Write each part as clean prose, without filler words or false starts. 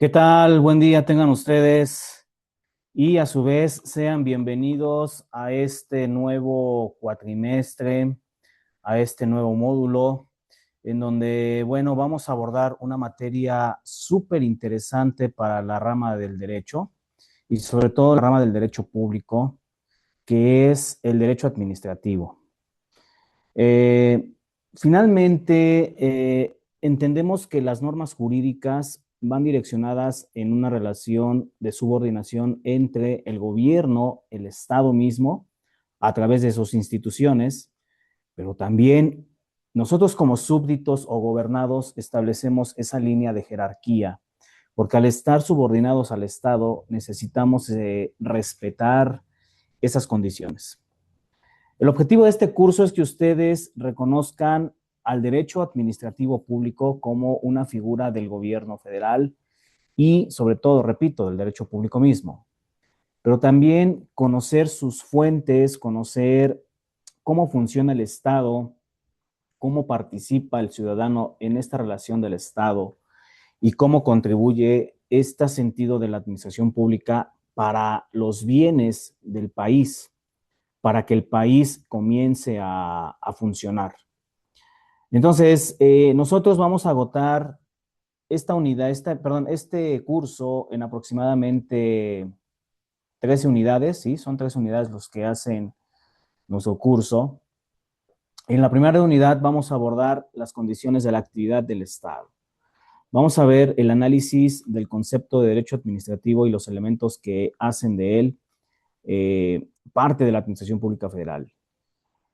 ¿Qué tal? Buen día tengan ustedes y a su vez sean bienvenidos a este nuevo cuatrimestre, a este nuevo módulo, en donde, bueno, vamos a abordar una materia súper interesante para la rama del derecho y sobre todo la rama del derecho público, que es el derecho administrativo. Eh, Finalmente, entendemos que las normas jurídicas van direccionadas en una relación de subordinación entre el gobierno, el Estado mismo, a través de sus instituciones, pero también nosotros como súbditos o gobernados establecemos esa línea de jerarquía, porque al estar subordinados al Estado necesitamos respetar esas condiciones. El objetivo de este curso es que ustedes reconozcan al derecho administrativo público como una figura del gobierno federal y, sobre todo, repito, del derecho público mismo, pero también conocer sus fuentes, conocer cómo funciona el Estado, cómo participa el ciudadano en esta relación del Estado y cómo contribuye este sentido de la administración pública para los bienes del país, para que el país comience a funcionar. Entonces, nosotros vamos a agotar esta unidad, este curso en aproximadamente 13 unidades, ¿sí? Son 13 unidades los que hacen nuestro curso. En la primera unidad vamos a abordar las condiciones de la actividad del Estado. Vamos a ver el análisis del concepto de derecho administrativo y los elementos que hacen de él parte de la Administración Pública Federal.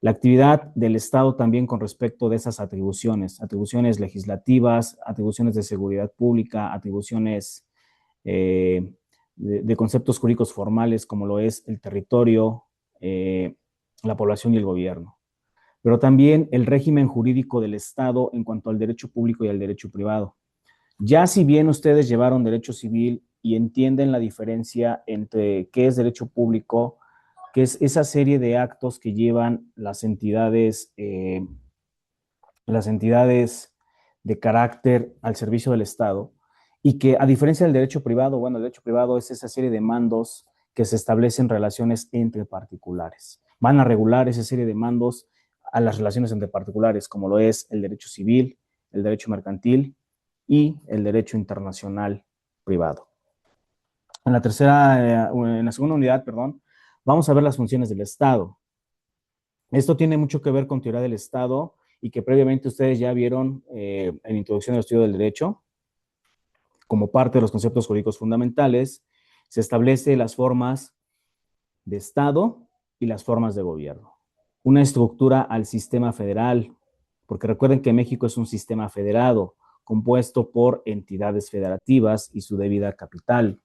La actividad del Estado también con respecto de esas atribuciones, atribuciones legislativas, atribuciones de seguridad pública, atribuciones de conceptos jurídicos formales como lo es el territorio, la población y el gobierno. Pero también el régimen jurídico del Estado en cuanto al derecho público y al derecho privado. Ya si bien ustedes llevaron derecho civil y entienden la diferencia entre qué es derecho público, que es esa serie de actos que llevan las entidades de carácter al servicio del Estado, y que a diferencia del derecho privado, bueno, el derecho privado es esa serie de mandos que se establecen relaciones entre particulares. Van a regular esa serie de mandos a las relaciones entre particulares, como lo es el derecho civil, el derecho mercantil y el derecho internacional privado. En la segunda unidad, perdón, vamos a ver las funciones del Estado. Esto tiene mucho que ver con teoría del Estado y que previamente ustedes ya vieron en Introducción al Estudio del Derecho, como parte de los conceptos jurídicos fundamentales, se establece las formas de Estado y las formas de gobierno. Una estructura al sistema federal, porque recuerden que México es un sistema federado, compuesto por entidades federativas y su debida capital.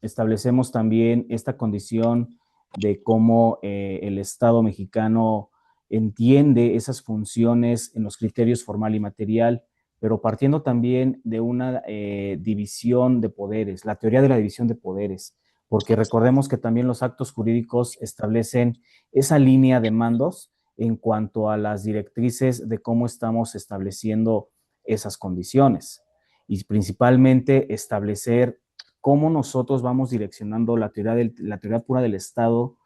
Establecemos también esta condición de cómo el Estado mexicano entiende esas funciones en los criterios formal y material, pero partiendo también de una división de poderes, la teoría de la división de poderes, porque recordemos que también los actos jurídicos establecen esa línea de mandos en cuanto a las directrices de cómo estamos estableciendo esas condiciones y principalmente establecer cómo nosotros vamos direccionando la teoría pura del Estado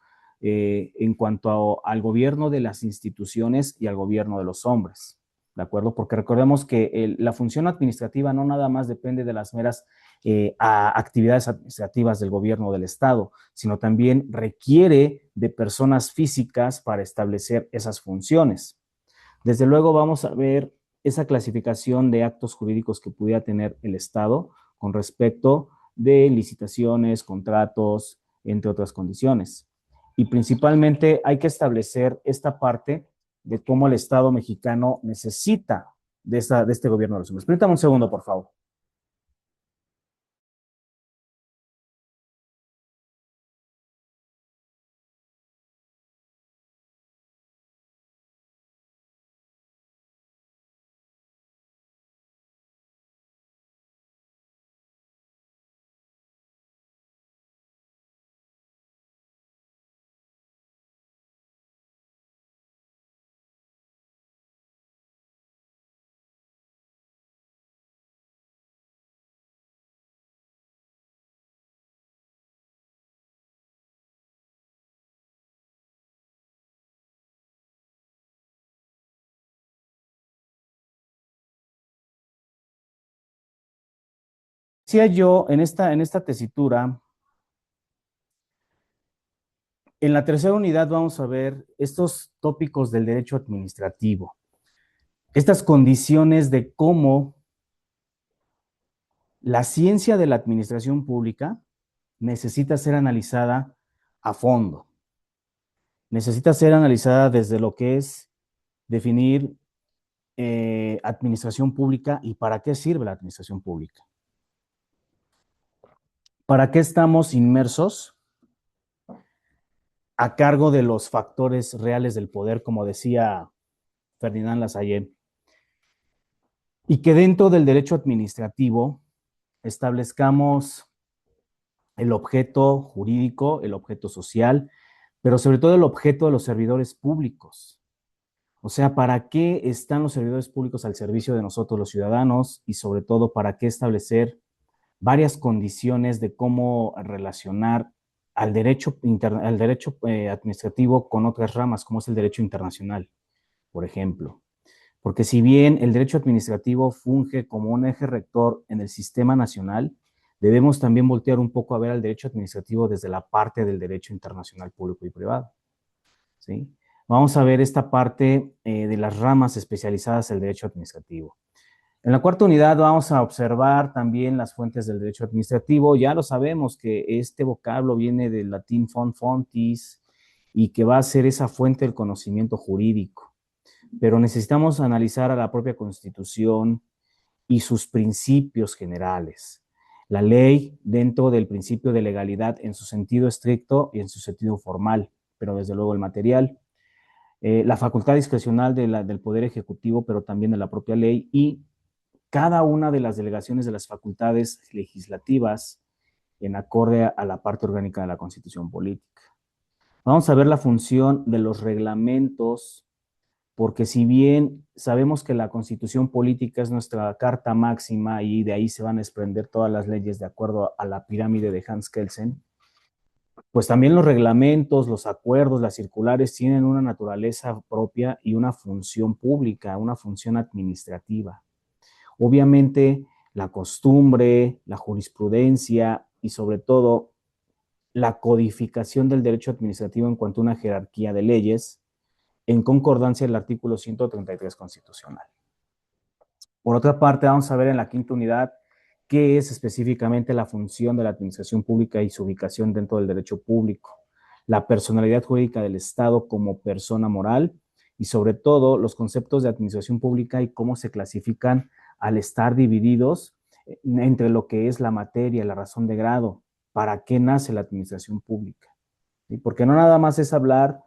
en cuanto al gobierno de las instituciones y al gobierno de los hombres. ¿De acuerdo? Porque recordemos que la función administrativa no nada más depende de las meras actividades administrativas del gobierno del Estado, sino también requiere de personas físicas para establecer esas funciones. Desde luego vamos a ver esa clasificación de actos jurídicos que pudiera tener el Estado con respecto de licitaciones, contratos, entre otras condiciones. Y principalmente hay que establecer esta parte de cómo el Estado mexicano necesita de este gobierno de los hombres. Permítame un segundo, por favor. decía yo, en esta tesitura, en la tercera unidad vamos a ver estos tópicos del derecho administrativo, estas condiciones de cómo la ciencia de la administración pública necesita ser analizada a fondo, necesita ser analizada desde lo que es definir administración pública y para qué sirve la administración pública. ¿Para qué estamos inmersos a cargo de los factores reales del poder, como decía Ferdinand Lassalle? Y que dentro del derecho administrativo establezcamos el objeto jurídico, el objeto social, pero sobre todo el objeto de los servidores públicos. O sea, ¿para qué están los servidores públicos al servicio de nosotros los ciudadanos? Y sobre todo, ¿para qué establecer varias condiciones de cómo relacionar al derecho administrativo con otras ramas, como es el derecho internacional, por ejemplo? Porque si bien el derecho administrativo funge como un eje rector en el sistema nacional, debemos también voltear un poco a ver al derecho administrativo desde la parte del derecho internacional público y privado, ¿sí? Vamos a ver esta parte de las ramas especializadas del derecho administrativo. En la cuarta unidad vamos a observar también las fuentes del derecho administrativo. Ya lo sabemos que este vocablo viene del latín font fontis y que va a ser esa fuente del conocimiento jurídico. Pero necesitamos analizar a la propia Constitución y sus principios generales. La ley dentro del principio de legalidad en su sentido estricto y en su sentido formal, pero desde luego el material. La facultad discrecional del Poder Ejecutivo, pero también de la propia ley, y cada una de las delegaciones de las facultades legislativas en acorde a la parte orgánica de la Constitución Política. Vamos a ver la función de los reglamentos, porque si bien sabemos que la Constitución Política es nuestra carta máxima y de ahí se van a desprender todas las leyes de acuerdo a la pirámide de Hans Kelsen, pues también los reglamentos, los acuerdos, las circulares tienen una naturaleza propia y una función pública, una función administrativa. Obviamente, la costumbre, la jurisprudencia y sobre todo la codificación del derecho administrativo en cuanto a una jerarquía de leyes en concordancia del artículo 133 constitucional. Por otra parte, vamos a ver en la quinta unidad qué es específicamente la función de la administración pública y su ubicación dentro del derecho público, la personalidad jurídica del Estado como persona moral y sobre todo los conceptos de administración pública y cómo se clasifican al estar divididos entre lo que es la materia, la razón de grado, para qué nace la administración pública. ¿Sí? Porque no nada más es hablar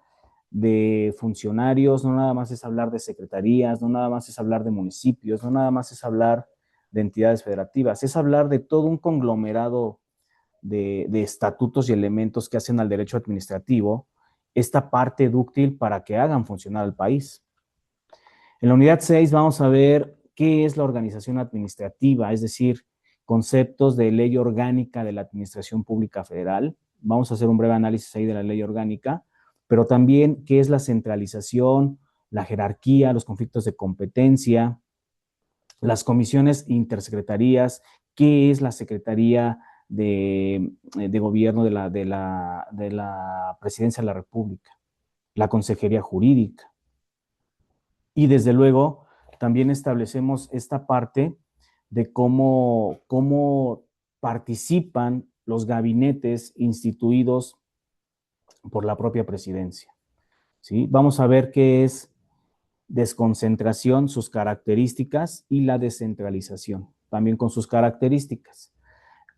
de funcionarios, no nada más es hablar de secretarías, no nada más es hablar de municipios, no nada más es hablar de entidades federativas, es hablar de todo un conglomerado de estatutos y elementos que hacen al derecho administrativo esta parte dúctil para que hagan funcionar al país. En la unidad 6 vamos a ver qué es la organización administrativa, es decir, conceptos de ley orgánica de la Administración Pública Federal. Vamos a hacer un breve análisis ahí de la ley orgánica, pero también qué es la centralización, la jerarquía, los conflictos de competencia, las comisiones intersecretarías, qué es la Secretaría de Gobierno de la Presidencia de la República, la Consejería Jurídica. Y desde luego, también establecemos esta parte de cómo participan los gabinetes instituidos por la propia presidencia. ¿Sí? Vamos a ver qué es desconcentración, sus características, y la descentralización, también con sus características.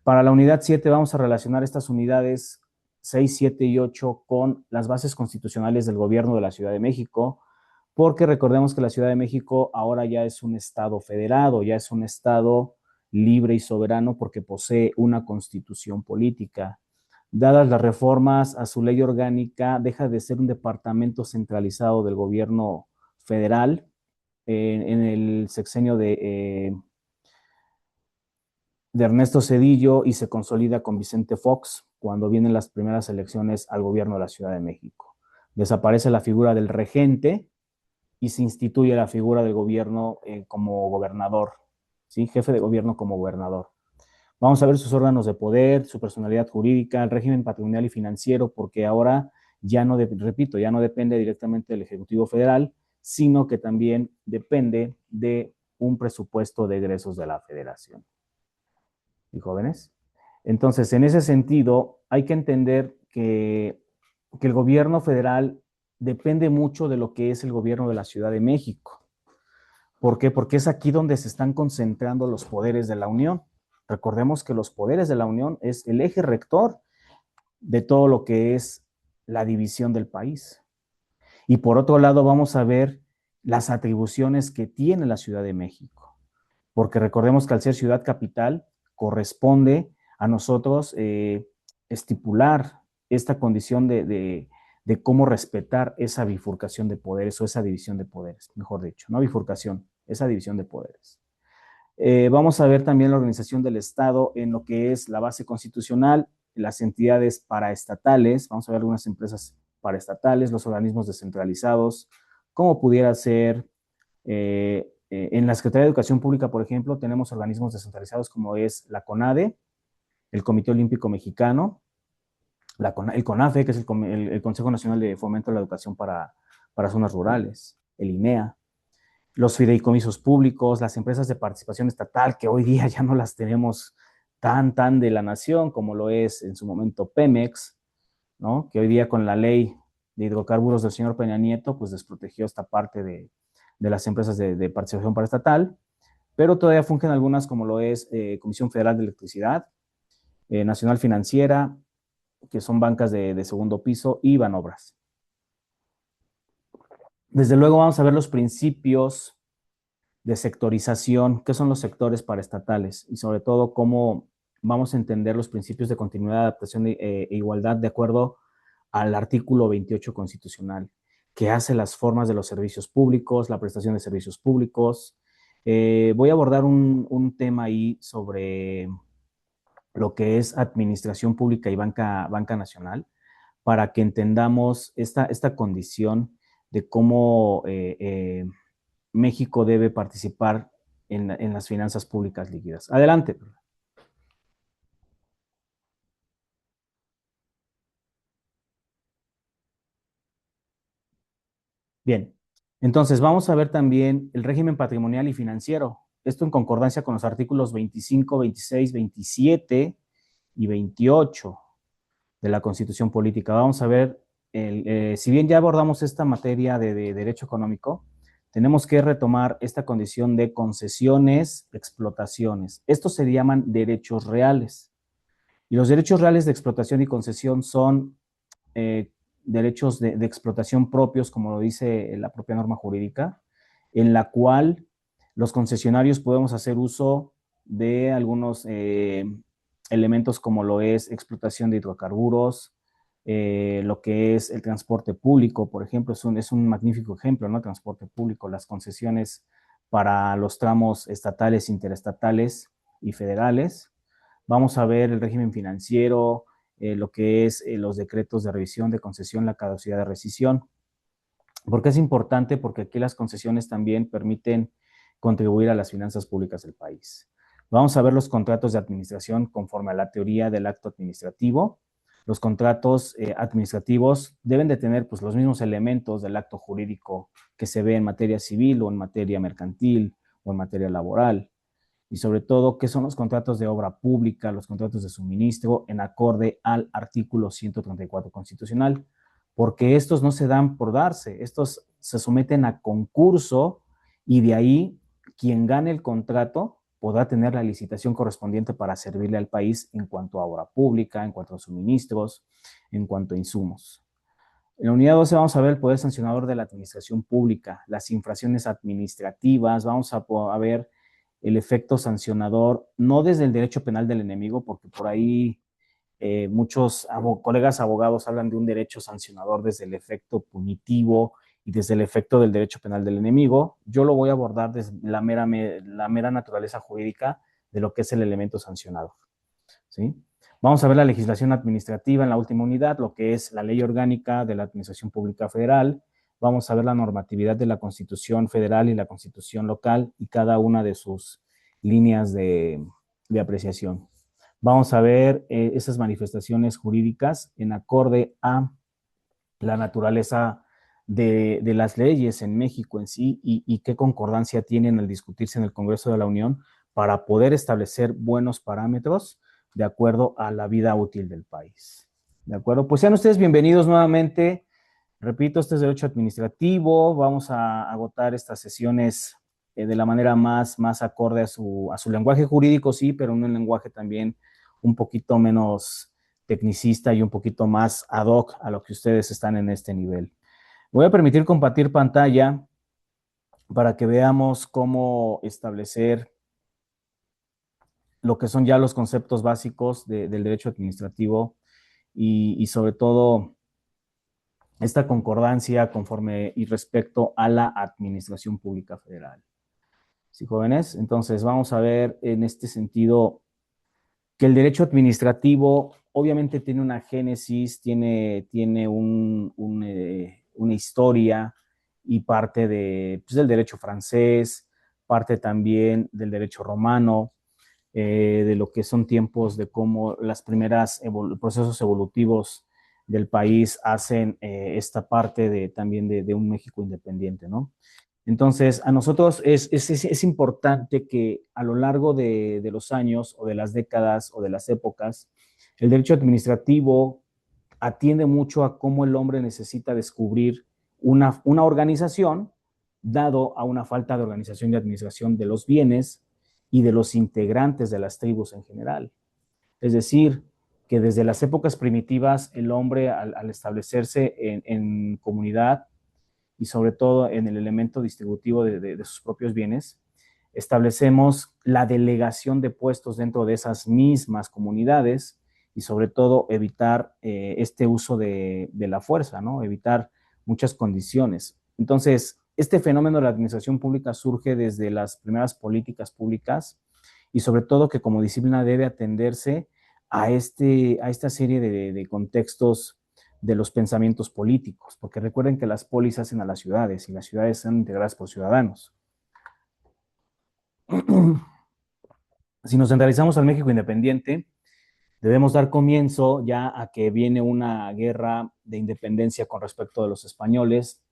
Para la unidad 7 vamos a relacionar estas unidades 6, 7 y 8 con las bases constitucionales del gobierno de la Ciudad de México, porque recordemos que la Ciudad de México ahora ya es un estado federado, ya es un estado libre y soberano porque posee una constitución política. Dadas las reformas a su ley orgánica, deja de ser un departamento centralizado del gobierno federal en el sexenio de Ernesto Zedillo y se consolida con Vicente Fox cuando vienen las primeras elecciones al gobierno de la Ciudad de México. Desaparece la figura del regente y se instituye la figura del gobierno como gobernador, ¿sí? Jefe de gobierno como gobernador. Vamos a ver sus órganos de poder, su personalidad jurídica, el régimen patrimonial y financiero, porque ahora ya no, repito, ya no depende directamente del Ejecutivo Federal, sino que también depende de un presupuesto de egresos de la Federación. ¿Y jóvenes? Entonces, en ese sentido, hay que entender que el gobierno federal depende mucho de lo que es el gobierno de la Ciudad de México. ¿Por qué? Porque es aquí donde se están concentrando los poderes de la Unión. Recordemos que los poderes de la Unión es el eje rector de todo lo que es la división del país. Y por otro lado, vamos a ver las atribuciones que tiene la Ciudad de México. Porque recordemos que al ser ciudad capital, corresponde a nosotros estipular esta condición de cómo respetar esa bifurcación de poderes o esa división de poderes, mejor dicho, no bifurcación, esa división de poderes. Vamos a ver también la organización del Estado en lo que es la base constitucional, las entidades paraestatales, vamos a ver algunas empresas paraestatales, los organismos descentralizados, cómo pudiera ser en la Secretaría de Educación Pública, por ejemplo, tenemos organismos descentralizados como es la CONADE, el Comité Olímpico Mexicano, el CONAFE, que es el Consejo Nacional de Fomento de la Educación para Zonas Rurales, el INEA, los fideicomisos públicos, las empresas de participación estatal, que hoy día ya no las tenemos tan de la nación como lo es en su momento Pemex, ¿no? Que hoy día con la ley de hidrocarburos del señor Peña Nieto, pues desprotegió esta parte de las empresas de participación paraestatal, pero todavía fungen algunas como lo es Comisión Federal de Electricidad, Nacional Financiera, que son bancas de segundo piso, y Banobras. Desde luego vamos a ver los principios de sectorización, qué son los sectores paraestatales y sobre todo cómo vamos a entender los principios de continuidad, adaptación e igualdad de acuerdo al artículo 28 constitucional, que hace las formas de los servicios públicos, la prestación de servicios públicos. Voy a abordar un tema ahí sobre lo que es administración pública y banca nacional, para que entendamos esta condición de cómo México debe participar en las finanzas públicas líquidas. Adelante. Bien, entonces vamos a ver también el régimen patrimonial y financiero. Esto en concordancia con los artículos 25, 26, 27 y 28 de la Constitución Política. Vamos a ver, si bien ya abordamos esta materia de derecho económico, tenemos que retomar esta condición de concesiones, explotaciones. Estos se llaman derechos reales. Y los derechos reales de explotación y concesión son derechos de explotación propios, como lo dice la propia norma jurídica, en la cual los concesionarios podemos hacer uso de algunos elementos como lo es explotación de hidrocarburos, lo que es el transporte público, por ejemplo, es un magnífico ejemplo, ¿no? Transporte público, las concesiones para los tramos estatales, interestatales y federales. Vamos a ver el régimen financiero, lo que es los decretos de revisión de concesión, la caducidad de rescisión. ¿Por qué es importante? Porque aquí las concesiones también permiten contribuir a las finanzas públicas del país. Vamos a ver los contratos de administración conforme a la teoría del acto administrativo. Los contratos administrativos deben de tener pues, los mismos elementos del acto jurídico que se ve en materia civil o en materia mercantil o en materia laboral. Y sobre todo, qué son los contratos de obra pública, los contratos de suministro en acorde al artículo 134 constitucional, porque estos no se dan por darse, estos se someten a concurso y de ahí quien gane el contrato podrá tener la licitación correspondiente para servirle al país en cuanto a obra pública, en cuanto a suministros, en cuanto a insumos. En la unidad 12 vamos a ver el poder sancionador de la administración pública, las infracciones administrativas, vamos a ver el efecto sancionador, no desde el derecho penal del enemigo, porque por ahí muchos colegas abogados hablan de un derecho sancionador desde el efecto punitivo y desde el efecto del derecho penal del enemigo. Yo lo voy a abordar desde la mera naturaleza jurídica de lo que es el elemento sancionador. ¿Sí? Vamos a ver la legislación administrativa en la última unidad, lo que es la ley orgánica de la Administración Pública Federal. Vamos a ver la normatividad de la Constitución Federal y la Constitución local y cada una de sus líneas de apreciación. Vamos a ver esas manifestaciones jurídicas en acorde a la naturaleza de las leyes en México en sí y qué concordancia tienen al discutirse en el Congreso de la Unión para poder establecer buenos parámetros de acuerdo a la vida útil del país. ¿De acuerdo? Pues sean ustedes bienvenidos nuevamente. Repito, este es derecho administrativo. Vamos a agotar estas sesiones de la manera más acorde a su lenguaje jurídico, sí, pero en un lenguaje también un poquito menos tecnicista y un poquito más ad hoc a lo que ustedes están en este nivel. Voy a permitir compartir pantalla para que veamos cómo establecer lo que son ya los conceptos básicos del derecho administrativo y sobre todo esta concordancia conforme y respecto a la Administración Pública Federal. ¿Sí, jóvenes? Entonces, vamos a ver en este sentido que el derecho administrativo obviamente tiene una génesis, tiene una historia y parte pues, del derecho francés, parte también del derecho romano, de lo que son tiempos de cómo las primeras procesos evolutivos del país hacen esta parte también de un México independiente, ¿no? Entonces, a nosotros es importante que a lo largo de los años o de las décadas o de las épocas, el derecho administrativo atiende mucho a cómo el hombre necesita descubrir una organización, dado a una falta de organización y administración de los bienes y de los integrantes de las tribus en general. Es decir, que desde las épocas primitivas el hombre al establecerse en comunidad y sobre todo en el elemento distributivo de sus propios bienes, establecemos la delegación de puestos dentro de esas mismas comunidades y sobre todo evitar este uso de la fuerza, ¿no? Evitar muchas condiciones. Entonces, este fenómeno de la administración pública surge desde las primeras políticas públicas y sobre todo que como disciplina debe atenderse a esta serie de contextos de los pensamientos políticos, porque recuerden que las polis hacen a las ciudades y las ciudades son integradas por ciudadanos. Si nos centralizamos al México independiente, debemos dar comienzo ya a que viene una guerra de independencia con respecto de los españoles,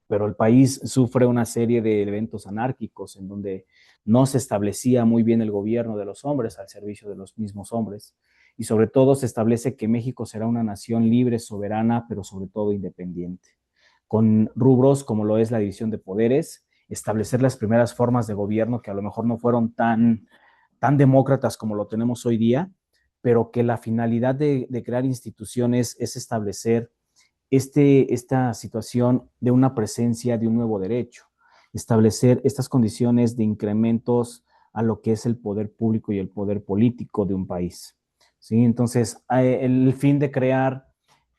pero el país sufre una serie de eventos anárquicos en donde no se establecía muy bien el gobierno de los hombres al servicio de los mismos hombres. Y sobre todo se establece que México será una nación libre, soberana, pero sobre todo independiente, con rubros como lo es la división de poderes, establecer las primeras formas de gobierno que a lo mejor no fueron tan demócratas como lo tenemos hoy día, pero que la finalidad de crear instituciones es establecer esta situación de una presencia de un nuevo derecho, establecer estas condiciones de incrementos a lo que es el poder público y el poder político de un país. ¿Sí? Entonces, el fin de crear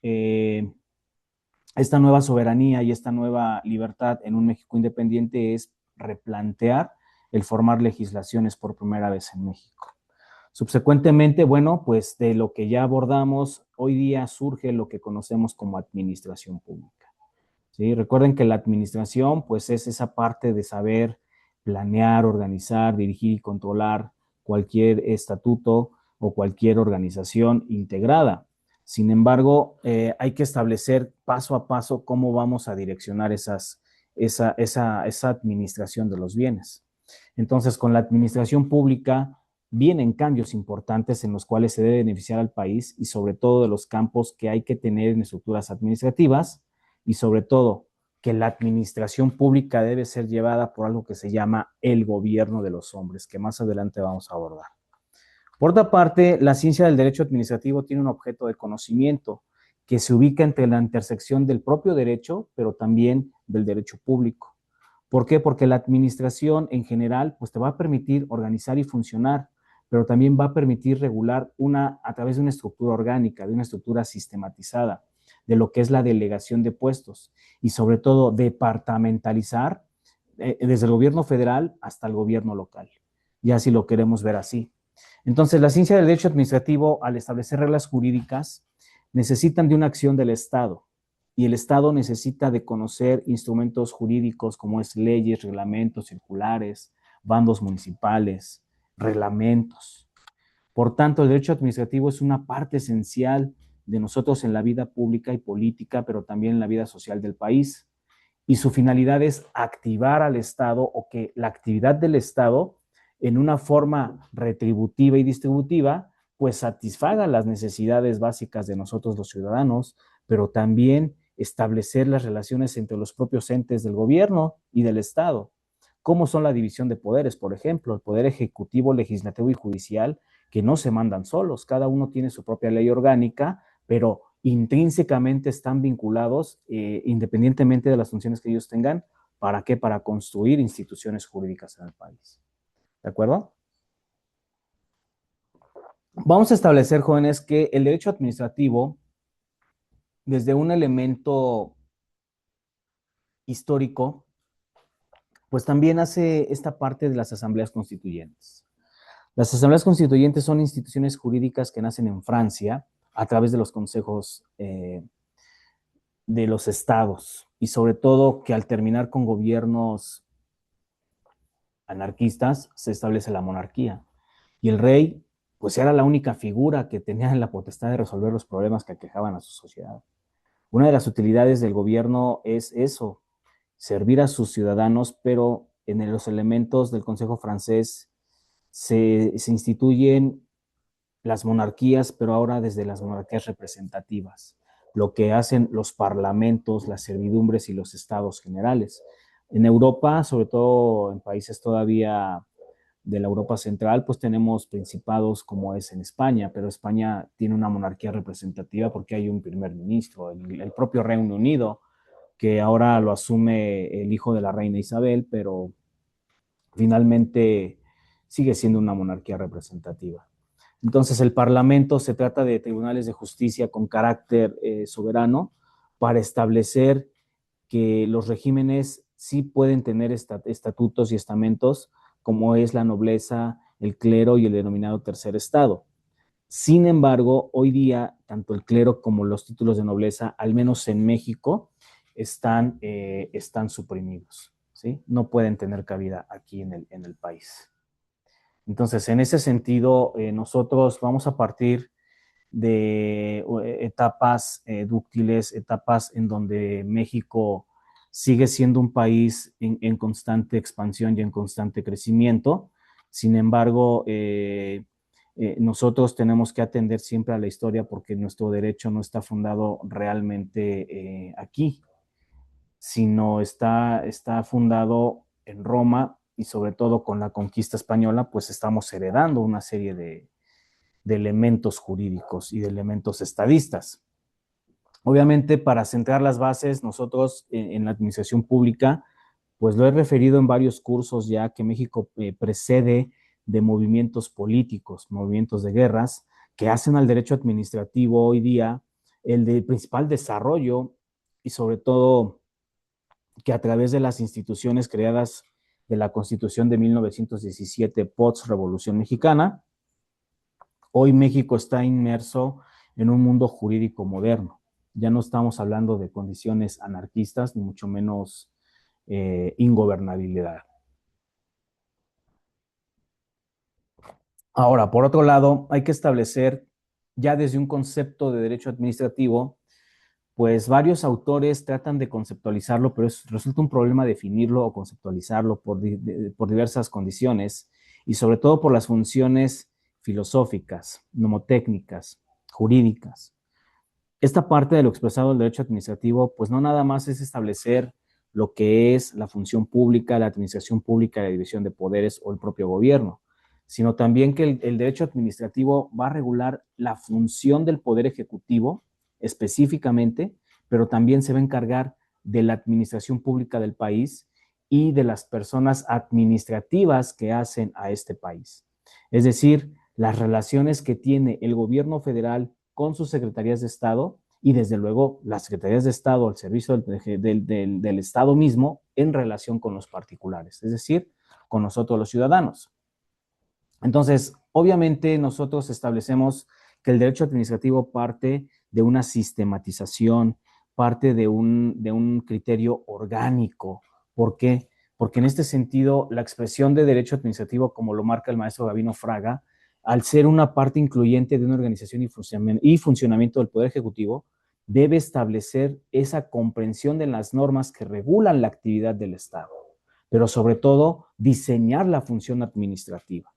esta nueva soberanía y esta nueva libertad en un México independiente es replantear el formar legislaciones por primera vez en México. Subsecuentemente, bueno, pues de lo que ya abordamos, hoy día surge lo que conocemos como administración pública. ¿Sí? Recuerden que la administración, pues es esa parte de saber planear, organizar, dirigir y controlar cualquier estatuto o cualquier organización integrada. Sin embargo, hay que establecer paso a paso cómo vamos a direccionar esa administración de los bienes. Entonces, con la administración pública vienen cambios importantes en los cuales se debe beneficiar al país y sobre todo de los campos que hay que tener en estructuras administrativas y sobre todo que la administración pública debe ser llevada por algo que se llama el gobierno de los hombres, que más adelante vamos a abordar. Por otra parte, la ciencia del derecho administrativo tiene un objeto de conocimiento que se ubica entre la intersección del propio derecho, pero también del derecho público. ¿Por qué? Porque la administración en general pues te va a permitir organizar y funcionar, pero también va a permitir regular a través de una estructura orgánica, de una estructura sistematizada, de lo que es la delegación de puestos y sobre todo departamentalizar desde el gobierno federal hasta el gobierno local, ya si lo queremos ver así. Entonces, la ciencia del derecho administrativo, al establecer reglas jurídicas, necesitan de una acción del Estado y el Estado necesita de conocer instrumentos jurídicos como es leyes, reglamentos, circulares, bandos municipales, reglamentos. Por tanto, el derecho administrativo es una parte esencial de nosotros en la vida pública y política, pero también en la vida social del país. Y su finalidad es activar al Estado o que la actividad del Estado en una forma retributiva y distributiva, pues satisfaga las necesidades básicas de nosotros los ciudadanos, pero también establecer las relaciones entre los propios entes del gobierno y del Estado. ¿Cómo son la división de poderes? Por ejemplo, el poder ejecutivo, legislativo y judicial, que no se mandan solos, cada uno tiene su propia ley orgánica, pero intrínsecamente están vinculados, independientemente de las funciones que ellos tengan. ¿Para qué? Para construir instituciones jurídicas en el país. ¿De acuerdo? Vamos a establecer, jóvenes, que el derecho administrativo, desde un elemento histórico, pues también hace esta parte de las asambleas constituyentes. Las asambleas constituyentes son instituciones jurídicas que nacen en Francia a través de los consejos de los estados y sobre todo que al terminar con gobiernos anarquistas se establece la monarquía y el rey pues era la única figura que tenía la potestad de resolver los problemas que aquejaban a su sociedad. Una de las utilidades del gobierno es eso, servir a sus ciudadanos, pero en los elementos del Consejo francés se instituyen las monarquías, pero ahora desde las monarquías representativas, lo que hacen los parlamentos, las servidumbres y los estados generales. En Europa, sobre todo en países todavía de la Europa central, pues tenemos principados como es en España, pero España tiene una monarquía representativa porque hay un primer ministro, el propio Reino Unido, que ahora lo asume el hijo de la reina Isabel, pero finalmente sigue siendo una monarquía representativa. Entonces, el Parlamento se trata de tribunales de justicia con carácter soberano para establecer que los regímenes sí pueden tener estatutos y estamentos, como es la nobleza, el clero y el denominado tercer estado. Sin embargo, hoy día, tanto el clero como los títulos de nobleza, al menos en México, están suprimidos, ¿sí? No pueden tener cabida aquí en el país. Entonces, en ese sentido, nosotros vamos a partir de etapas dúctiles, etapas en donde México sigue siendo un país en constante expansión y en constante crecimiento. Sin embargo, nosotros tenemos que atender siempre a la historia porque nuestro derecho no está fundado realmente aquí, sino está fundado en Roma y sobre todo con la conquista española, pues estamos heredando una serie de elementos jurídicos y de elementos estadistas. Obviamente, para centrar las bases, nosotros en la administración pública, pues lo he referido en varios cursos ya que México precede de movimientos políticos, movimientos de guerras, que hacen al derecho administrativo hoy día el de principal desarrollo y sobre todo que a través de las instituciones creadas de la Constitución de 1917, post Revolución Mexicana, hoy México está inmerso en un mundo jurídico moderno. Ya no estamos hablando de condiciones anarquistas, ni mucho menos ingobernabilidad. Ahora, por otro lado, hay que establecer ya desde un concepto de derecho administrativo, pues varios autores tratan de conceptualizarlo, pero resulta un problema definirlo o conceptualizarlo por diversas condiciones y sobre todo por las funciones filosóficas, nomotécnicas, jurídicas. Esta parte de lo expresado del derecho administrativo, pues no nada más es establecer lo que es la función pública, la administración pública, la división de poderes o el propio gobierno, sino también que el derecho administrativo va a regular la función del poder ejecutivo específicamente, pero también se va a encargar de la administración pública del país y de las personas administrativas que hacen a este país. Es decir, las relaciones que tiene el gobierno federal con sus secretarías de Estado y desde luego las secretarías de Estado al servicio del Estado mismo en relación con los particulares, es decir, con nosotros los ciudadanos. Entonces, obviamente nosotros establecemos que el derecho administrativo parte de una sistematización, parte de un criterio orgánico. ¿Por qué? Porque en este sentido, la expresión de derecho administrativo, como lo marca el maestro Gabino Fraga, al ser una parte incluyente de una organización y funcionamiento del Poder Ejecutivo, debe establecer esa comprensión de las normas que regulan la actividad del Estado, pero sobre todo diseñar la función administrativa.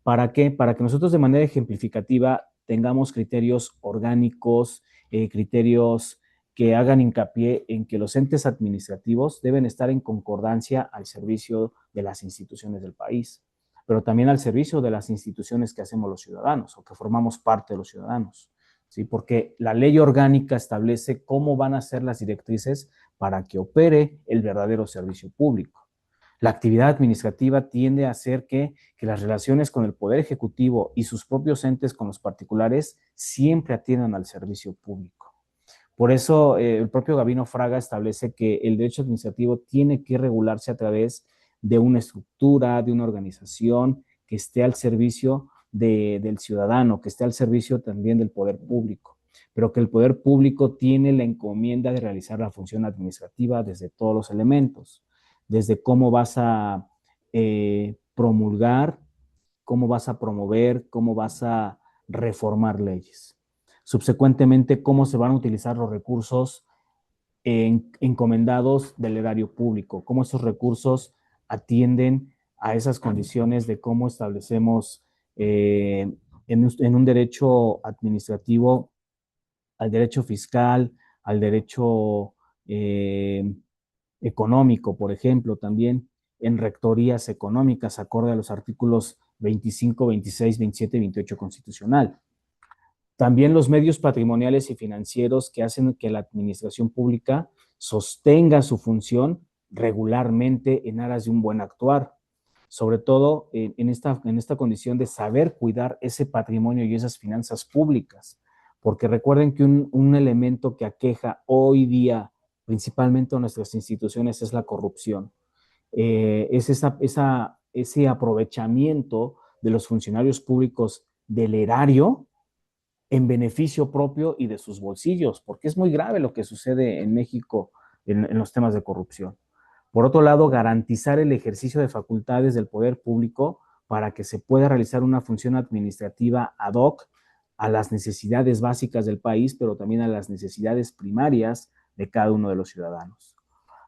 ¿Para qué? Para que nosotros de manera ejemplificativa tengamos criterios orgánicos, criterios que hagan hincapié en que los entes administrativos deben estar en concordancia al servicio de las instituciones del país, pero también al servicio de las instituciones que hacemos los ciudadanos o que formamos parte de los ciudadanos. ¿Sí? Porque la ley orgánica establece cómo van a ser las directrices para que opere el verdadero servicio público. La actividad administrativa tiende a hacer que las relaciones con el Poder Ejecutivo y sus propios entes con los particulares siempre atiendan al servicio público. Por eso el propio Gabino Fraga establece que el derecho administrativo tiene que regularse a través de una estructura, de una organización que esté al servicio del ciudadano, que esté al servicio también del poder público, pero que el poder público tiene la encomienda de realizar la función administrativa desde todos los elementos, desde cómo vas a promulgar, cómo vas a promover, cómo vas a reformar leyes. Subsecuentemente, cómo se van a utilizar los recursos encomendados del erario público, cómo esos recursos atienden a esas condiciones de cómo establecemos en un derecho administrativo al derecho fiscal, al derecho económico, por ejemplo, también en rectorías económicas, acorde a los artículos 25, 26, 27 y 28 constitucional. También los medios patrimoniales y financieros que hacen que la administración pública sostenga su función regularmente en aras de un buen actuar, sobre todo en esta condición de saber cuidar ese patrimonio y esas finanzas públicas, porque recuerden que un elemento que aqueja hoy día principalmente a nuestras instituciones es la corrupción. Es ese aprovechamiento de los funcionarios públicos del erario en beneficio propio y de sus bolsillos, porque es muy grave lo que sucede en México en los temas de corrupción. Por otro lado, garantizar el ejercicio de facultades del poder público para que se pueda realizar una función administrativa ad hoc a las necesidades básicas del país, pero también a las necesidades primarias de cada uno de los ciudadanos.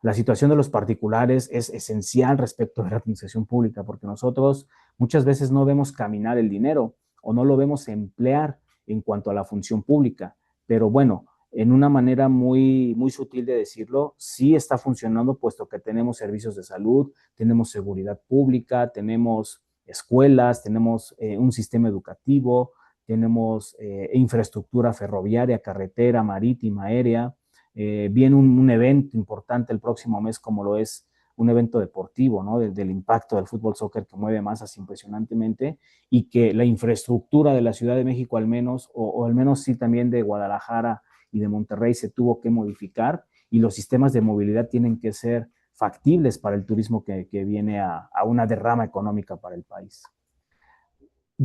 La situación de los particulares es esencial respecto de la administración pública, porque nosotros muchas veces no vemos caminar el dinero o no lo vemos emplear en cuanto a la función pública, pero bueno, en una manera muy sutil de decirlo, sí está funcionando, puesto que tenemos servicios de salud, tenemos seguridad pública, tenemos escuelas, tenemos un sistema educativo, tenemos infraestructura ferroviaria, carretera, marítima, aérea. Viene un evento importante el próximo mes, como lo es un evento deportivo, ¿no? Del impacto del fútbol soccer que mueve masas impresionantemente, y que la infraestructura de la Ciudad de México al menos, o al menos sí también de Guadalajara y de Monterrey, se tuvo que modificar, y los sistemas de movilidad tienen que ser factibles para el turismo que viene a una derrama económica para el país.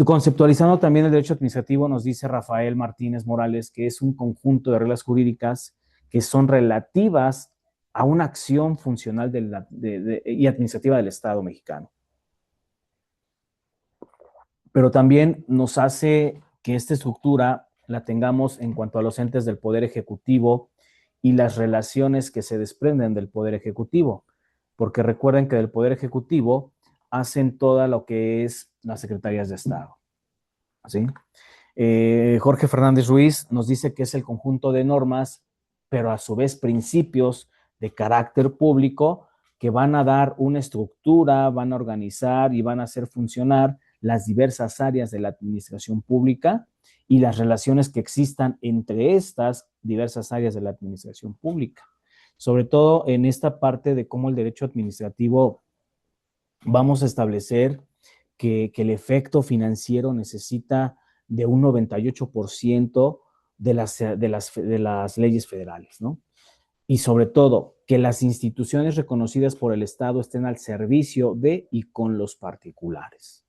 Conceptualizando también el derecho administrativo, nos dice Rafael Martínez Morales que es un conjunto de reglas jurídicas que son relativas a una acción funcional y administrativa del Estado mexicano. Pero también nos hace que esta estructura la tengamos en cuanto a los entes del Poder Ejecutivo y las relaciones que se desprenden del Poder Ejecutivo, porque recuerden que del Poder Ejecutivo hacen toda lo que es las secretarías de Estado. ¿Sí? Jorge Fernández Ruiz nos dice que es el conjunto de normas, pero a su vez principios de carácter público que van a dar una estructura, van a organizar y van a hacer funcionar las diversas áreas de la administración pública y las relaciones que existan entre estas diversas áreas de la administración pública. Sobre todo en esta parte de cómo el derecho administrativo vamos a establecer que el efecto financiero necesita de un 98% de las leyes federales, ¿no? Y sobre todo, que las instituciones reconocidas por el Estado estén al servicio de y con los particulares.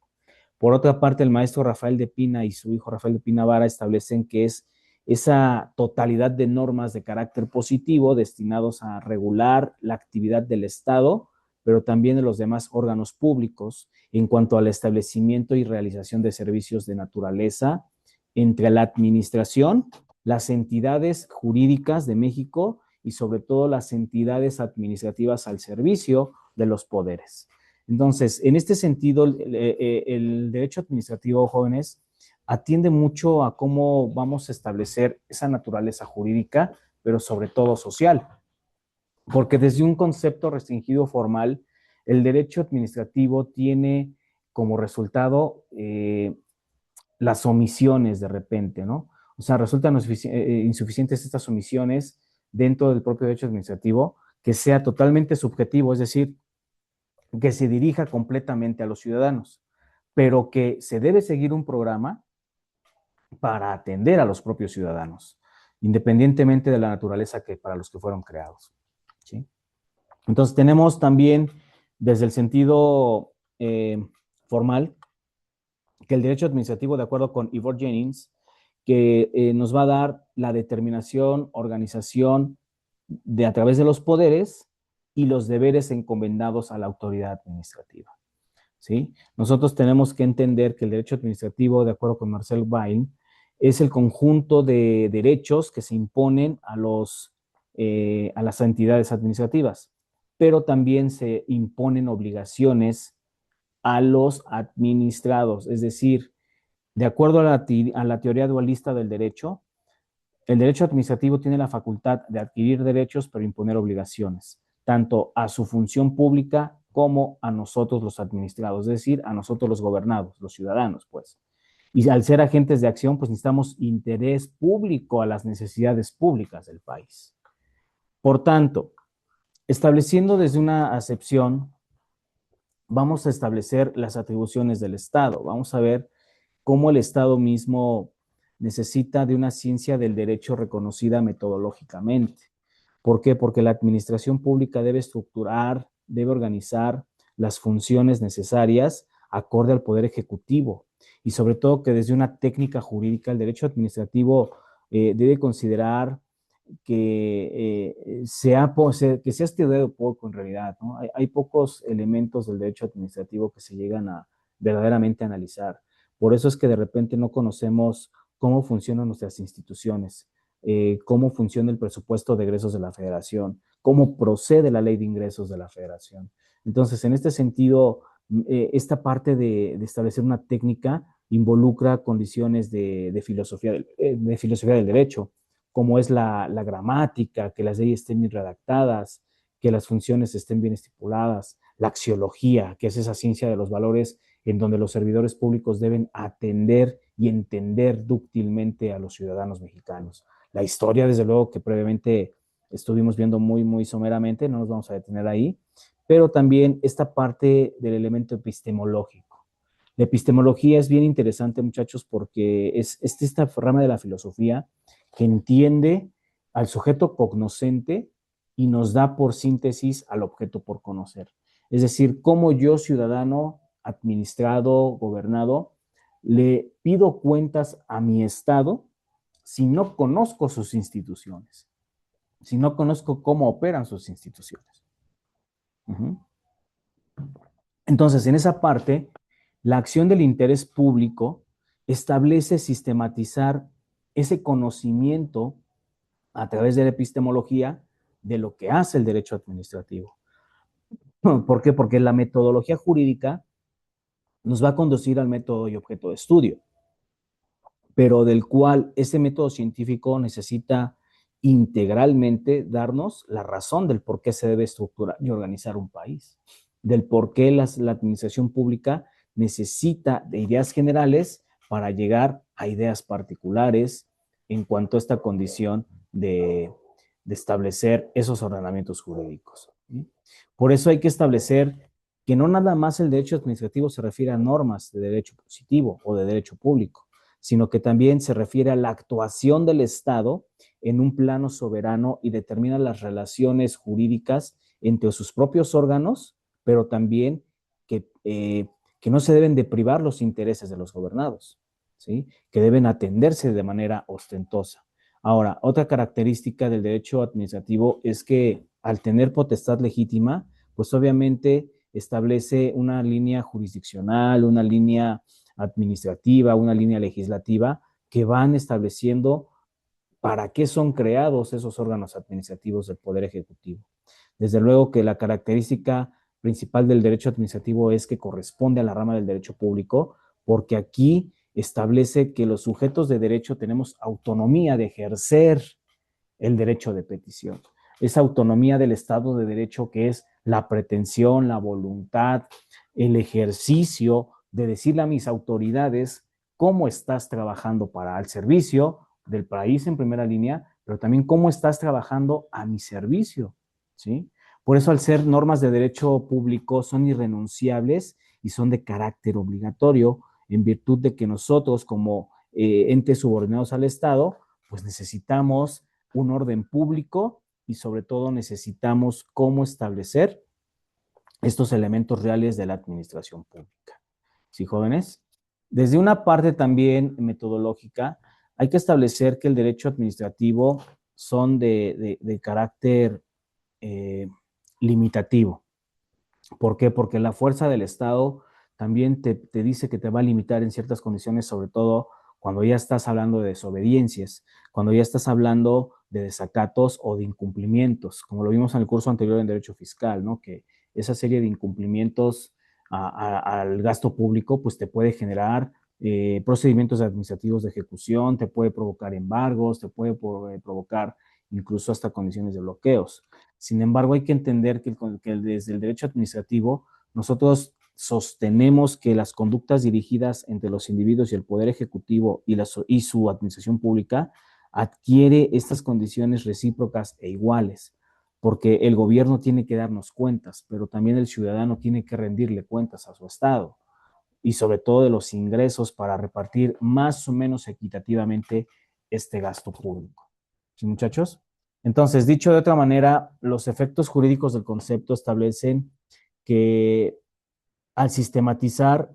Por otra parte, el maestro Rafael de Pina y su hijo Rafael de Pina Vara establecen que es esa totalidad de normas de carácter positivo destinados a regular la actividad del Estado pero también de los demás órganos públicos en cuanto al establecimiento y realización de servicios de naturaleza entre la administración, las entidades jurídicas de México y sobre todo las entidades administrativas al servicio de los poderes. Entonces, en este sentido, el derecho administrativo, jóvenes, atiende mucho a cómo vamos a establecer esa naturaleza jurídica, pero sobre todo social. Porque desde un concepto restringido formal, el derecho administrativo tiene como resultado las omisiones de repente, ¿no? O sea, resultan insuficientes estas omisiones dentro del propio derecho administrativo, que sea totalmente subjetivo, es decir, que se dirija completamente a los ciudadanos, pero que se debe seguir un programa para atender a los propios ciudadanos, independientemente de la naturaleza que para los que fueron creados. ¿Sí? Entonces tenemos también, desde el sentido formal, que el derecho administrativo, de acuerdo con Ivor Jennings, que nos va a dar la determinación, organización de a través de los poderes y los deberes encomendados a la autoridad administrativa. ¿Sí? Nosotros tenemos que entender que el derecho administrativo, de acuerdo con Marcel Bain, es el conjunto de derechos que se imponen a las entidades administrativas, pero también se imponen obligaciones a los administrados, es decir, de acuerdo a la teoría dualista del derecho, el derecho administrativo tiene la facultad de adquirir derechos pero imponer obligaciones, tanto a su función pública como a nosotros los administrados, es decir, a nosotros los gobernados, los ciudadanos, pues. Y al ser agentes de acción, pues necesitamos interés público a las necesidades públicas del país. Por tanto, estableciendo desde una acepción, vamos a establecer las atribuciones del Estado, vamos a ver cómo el Estado mismo necesita de una ciencia del derecho reconocida metodológicamente. ¿Por qué? Porque la administración pública debe estructurar, debe organizar las funciones necesarias acorde al poder ejecutivo y sobre todo que desde una técnica jurídica el derecho administrativo debe considerar que sea estudiado poco en realidad, ¿no? Hay pocos elementos del derecho administrativo que se llegan a verdaderamente analizar. Por eso es que de repente no conocemos cómo funcionan nuestras instituciones, cómo funciona el presupuesto de egresos de la federación, cómo procede la ley de ingresos de la federación. Entonces, en este sentido, esta parte de establecer una técnica involucra condiciones de filosofía del derecho, como es la gramática, que las leyes estén bien redactadas, que las funciones estén bien estipuladas, la axiología, que es esa ciencia de los valores en donde los servidores públicos deben atender y entender dúctilmente a los ciudadanos mexicanos. La historia, desde luego, que previamente estuvimos viendo muy, muy someramente, no nos vamos a detener ahí, pero también esta parte del elemento epistemológico. La epistemología es bien interesante, muchachos, porque es esta rama de la filosofía que entiende al sujeto cognoscente y nos da por síntesis al objeto por conocer. Es decir, cómo yo, ciudadano, administrado, gobernado, le pido cuentas a mi Estado si no conozco sus instituciones, si no conozco cómo operan sus instituciones. Entonces, en esa parte, la acción del interés público establece sistematizar ese conocimiento a través de la epistemología de lo que hace el derecho administrativo. ¿Por qué? Porque la metodología jurídica nos va a conducir al método y objeto de estudio, pero del cual ese método científico necesita integralmente darnos la razón del por qué se debe estructurar y organizar un país, del por qué la administración pública necesita de ideas generales para llegar a ideas particulares en cuanto a esta condición de establecer esos ordenamientos jurídicos. ¿Sí? Por eso hay que establecer que no nada más el derecho administrativo se refiere a normas de derecho positivo o de derecho público, sino que también se refiere a la actuación del Estado en un plano soberano y determina las relaciones jurídicas entre sus propios órganos, pero también que no se deben de privar los intereses de los gobernados, ¿sí? Que deben atenderse de manera ostentosa. Ahora, otra característica del derecho administrativo es que al tener potestad legítima, pues obviamente establece una línea jurisdiccional, una línea administrativa, una línea legislativa que van estableciendo para qué son creados esos órganos administrativos del Poder Ejecutivo. Desde luego que la característica principal del derecho administrativo es que corresponde a la rama del derecho público, porque aquí establece que los sujetos de derecho tenemos autonomía de ejercer el derecho de petición. Esa autonomía del Estado de Derecho que es la pretensión, la voluntad, el ejercicio de decirle a mis autoridades cómo estás trabajando para el servicio del país en primera línea, pero también cómo estás trabajando a mi servicio, ¿sí? Por eso, al ser normas de derecho público, son irrenunciables y son de carácter obligatorio, en virtud de que nosotros, como entes subordinados al Estado, pues necesitamos un orden público y sobre todo necesitamos cómo establecer estos elementos reales de la administración pública. ¿Sí, jóvenes? Desde una parte también metodológica, hay que establecer que el derecho administrativo son de carácter limitativo. ¿Por qué? Porque la fuerza del Estado también te dice que te va a limitar en ciertas condiciones, sobre todo cuando ya estás hablando de desobediencias, cuando ya estás hablando de desacatos o de incumplimientos, como lo vimos en el curso anterior en Derecho Fiscal, ¿no? Que esa serie de incumplimientos al gasto público, pues te puede generar procedimientos administrativos de ejecución, te puede provocar embargos, te puede provocar incluso hasta condiciones de bloqueos. Sin embargo, hay que entender que desde el derecho administrativo nosotros sostenemos que las conductas dirigidas entre los individuos y el Poder Ejecutivo y su administración pública adquiere estas condiciones recíprocas e iguales, porque el gobierno tiene que darnos cuentas, pero también el ciudadano tiene que rendirle cuentas a su Estado y sobre todo de los ingresos para repartir más o menos equitativamente este gasto público. ¿Sí, muchachos? Entonces, dicho de otra manera, los efectos jurídicos del concepto establecen que al sistematizar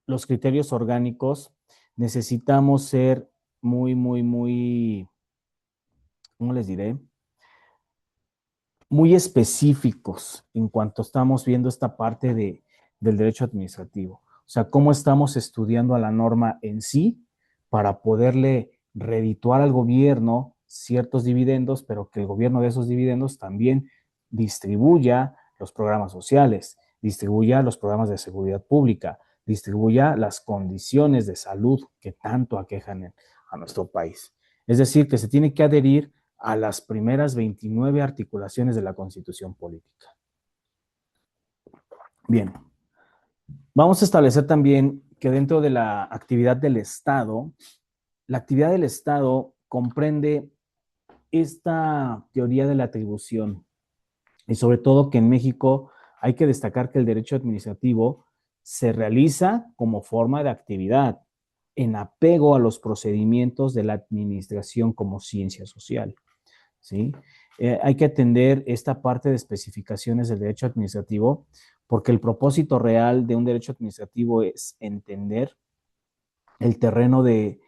los criterios orgánicos, necesitamos ser muy, ¿cómo les diré? Muy específicos en cuanto estamos viendo esta parte del derecho administrativo. O sea, cómo estamos estudiando a la norma en sí para poderle redituar al gobierno ciertos dividendos, pero que el gobierno de esos dividendos también distribuya los programas sociales, distribuya los programas de seguridad pública, distribuya las condiciones de salud que tanto aquejan a nuestro país. Es decir, que se tiene que adherir a las primeras 29 articulaciones de la Constitución Política. Bien, vamos a establecer también que dentro de la actividad del Estado, la actividad del Estado comprende esta teoría de la atribución y sobre todo que en México hay que destacar que el derecho administrativo se realiza como forma de actividad en apego a los procedimientos de la administración como ciencia social. ¿Sí? Hay que atender esta parte de especificaciones del derecho administrativo porque el propósito real de un derecho administrativo es entender el terreno de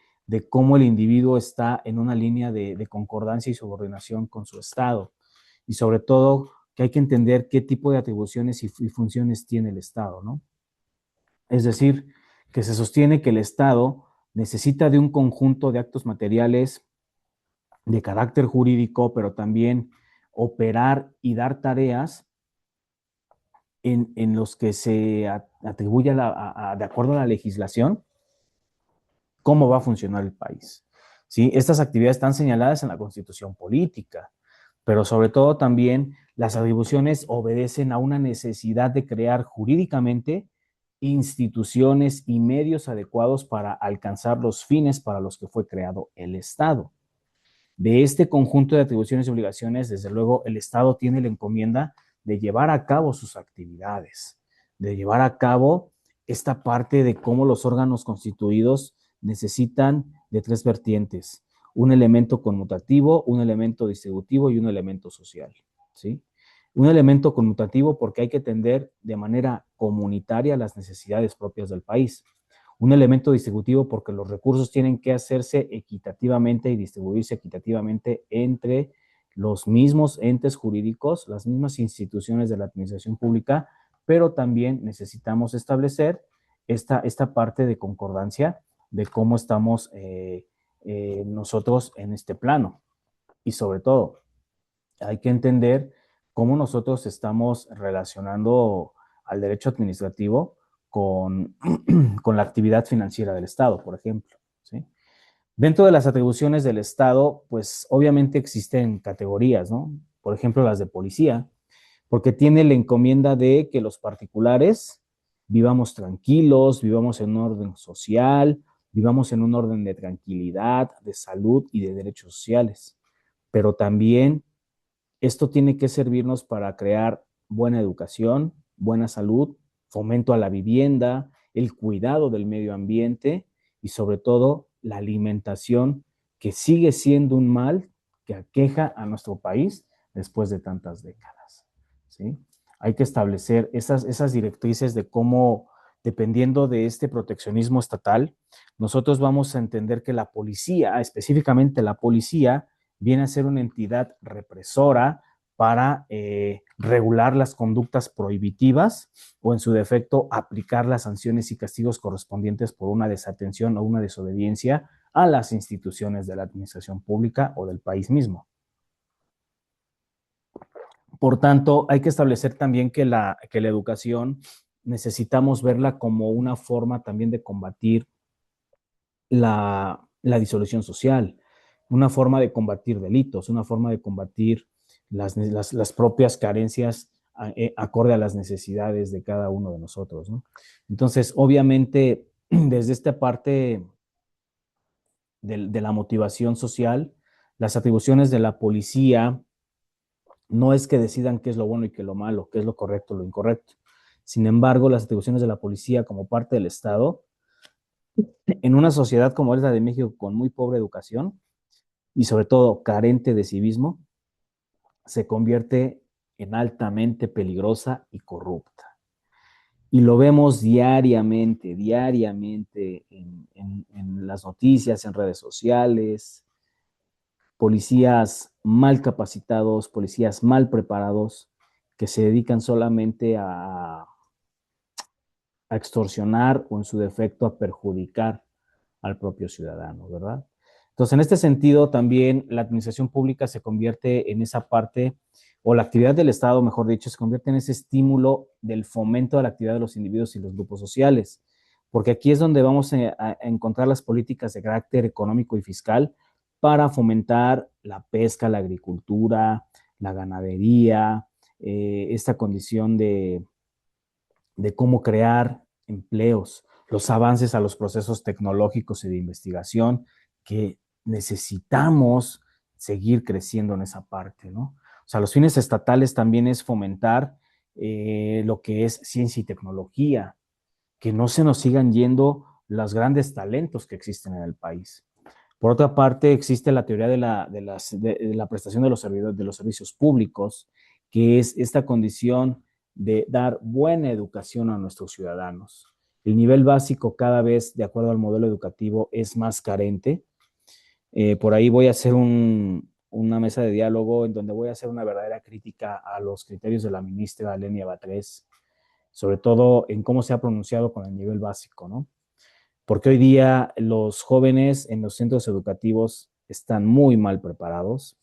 cómo el individuo está en una línea de concordancia y subordinación con su Estado. Y sobre todo que hay que entender qué tipo de atribuciones y funciones tiene el Estado, ¿no? Es decir, que se sostiene que el Estado necesita de un conjunto de actos materiales de carácter jurídico, pero también operar y dar tareas en los que se atribuye de acuerdo a la legislación cómo va a funcionar el país. ¿Sí? Estas actividades están señaladas en la Constitución Política, pero sobre todo también las atribuciones obedecen a una necesidad de crear jurídicamente instituciones y medios adecuados para alcanzar los fines para los que fue creado el Estado. De este conjunto de atribuciones y obligaciones, desde luego, el Estado tiene la encomienda de llevar a cabo sus actividades, de llevar a cabo esta parte de cómo los órganos constituidos necesitan de tres vertientes: un elemento conmutativo, un elemento distributivo y un elemento social, ¿sí? Un elemento conmutativo porque hay que atender de manera comunitaria las necesidades propias del país. Un elemento distributivo porque los recursos tienen que hacerse equitativamente y distribuirse equitativamente entre los mismos entes jurídicos, las mismas instituciones de la administración pública, pero también necesitamos establecer esta parte de concordancia de cómo estamos nosotros en este plano. Y sobre todo, hay que entender cómo nosotros estamos relacionando al derecho administrativo con, con la actividad financiera del Estado, por ejemplo, ¿sí? Dentro de las atribuciones del Estado, pues obviamente existen categorías, ¿no? Por ejemplo, las de policía, porque tiene la encomienda de que los particulares vivamos tranquilos, vivamos en un orden social, vivamos en un orden de tranquilidad, de salud y de derechos sociales. Pero también esto tiene que servirnos para crear buena educación, buena salud, fomento a la vivienda, el cuidado del medio ambiente y sobre todo la alimentación, que sigue siendo un mal que aqueja a nuestro país después de tantas décadas, ¿sí? Hay que establecer esas directrices de cómo, dependiendo de este proteccionismo estatal, nosotros vamos a entender que la policía, específicamente la policía, viene a ser una entidad represora para regular las conductas prohibitivas o, en su defecto, aplicar las sanciones y castigos correspondientes por una desatención o una desobediencia a las instituciones de la administración pública o del país mismo. Por tanto, hay que establecer también que la educación necesitamos verla como una forma también de combatir la disolución social, una forma de combatir delitos, una forma de combatir las propias carencias acorde a las necesidades de cada uno de nosotros, ¿no? Entonces, obviamente, desde esta parte de la motivación social, las atribuciones de la policía no es que decidan qué es lo bueno y qué es lo malo, qué es lo correcto, lo incorrecto. Sin embargo, las atribuciones de la policía como parte del Estado, en una sociedad como es la de México, con muy pobre educación y sobre todo carente de civismo, se convierte en altamente peligrosa y corrupta. Y lo vemos diariamente en las noticias, en redes sociales, policías mal capacitados, policías mal preparados, que se dedican solamente a extorsionar o, en su defecto, a perjudicar al propio ciudadano, ¿verdad? Entonces, en este sentido, también la administración pública se convierte en esa parte, o la actividad del Estado, mejor dicho, se convierte en ese estímulo del fomento de la actividad de los individuos y los grupos sociales, porque aquí es donde vamos a encontrar las políticas de carácter económico y fiscal para fomentar la pesca, la agricultura, la ganadería, esta condición de cómo crear empleos, los avances a los procesos tecnológicos y de investigación que necesitamos seguir creciendo en esa parte, ¿no? O sea, los fines estatales también es fomentar lo que es ciencia y tecnología, que no se nos sigan yendo los grandes talentos que existen en el país. Por otra parte, existe la teoría de la prestación de los servicios públicos, que es esta condición de dar buena educación a nuestros ciudadanos. El nivel básico cada vez, de acuerdo al modelo educativo, es más carente. Por ahí voy a hacer una mesa de diálogo en donde voy a hacer una verdadera crítica a los criterios de la ministra Lenia Batres, sobre todo en cómo se ha pronunciado con el nivel básico, ¿no? Porque hoy día los jóvenes en los centros educativos están muy mal preparados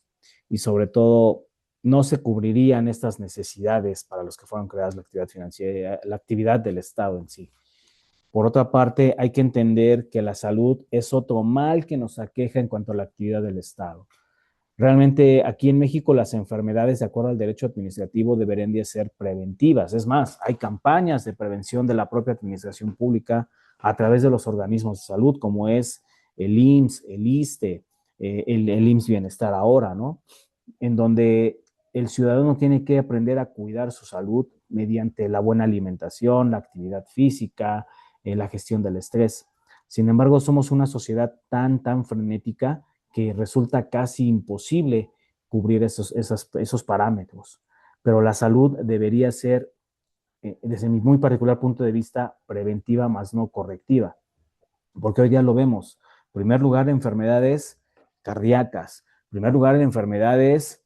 y, sobre todo, no se cubrirían estas necesidades para los que fueron creadas la actividad financiera, la actividad del Estado en sí. Por otra parte, hay que entender que la salud es otro mal que nos aqueja en cuanto a la actividad del Estado. Realmente aquí en México las enfermedades, de acuerdo al derecho administrativo, deberían de ser preventivas. Es más, hay campañas de prevención de la propia administración pública a través de los organismos de salud, como es el IMSS, el ISSSTE, el IMSS Bienestar ahora, ¿no? En donde el ciudadano tiene que aprender a cuidar su salud mediante la buena alimentación, la actividad física, la gestión del estrés. Sin embargo, somos una sociedad tan frenética que resulta casi imposible cubrir esos parámetros. Pero la salud debería ser, desde mi muy particular punto de vista, preventiva más no correctiva, porque hoy día lo vemos. En primer lugar, enfermedades cardíacas, en primer lugar, enfermedades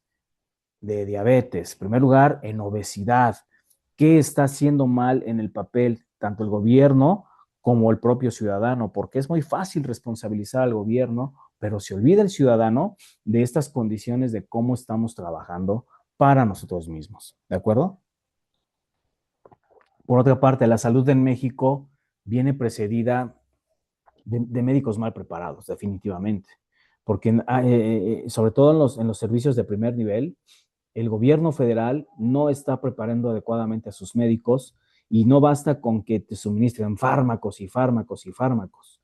de diabetes, en primer lugar en obesidad. ¿Qué está haciendo mal en el papel tanto el gobierno como el propio ciudadano? Porque es muy fácil responsabilizar al gobierno, pero se olvida el ciudadano de estas condiciones de cómo estamos trabajando para nosotros mismos. ¿De acuerdo? Por otra parte, la salud en México viene precedida de médicos mal preparados, definitivamente. Porque sobre todo en los servicios de primer nivel, el gobierno federal no está preparando adecuadamente a sus médicos y no basta con que te suministren fármacos y fármacos y fármacos.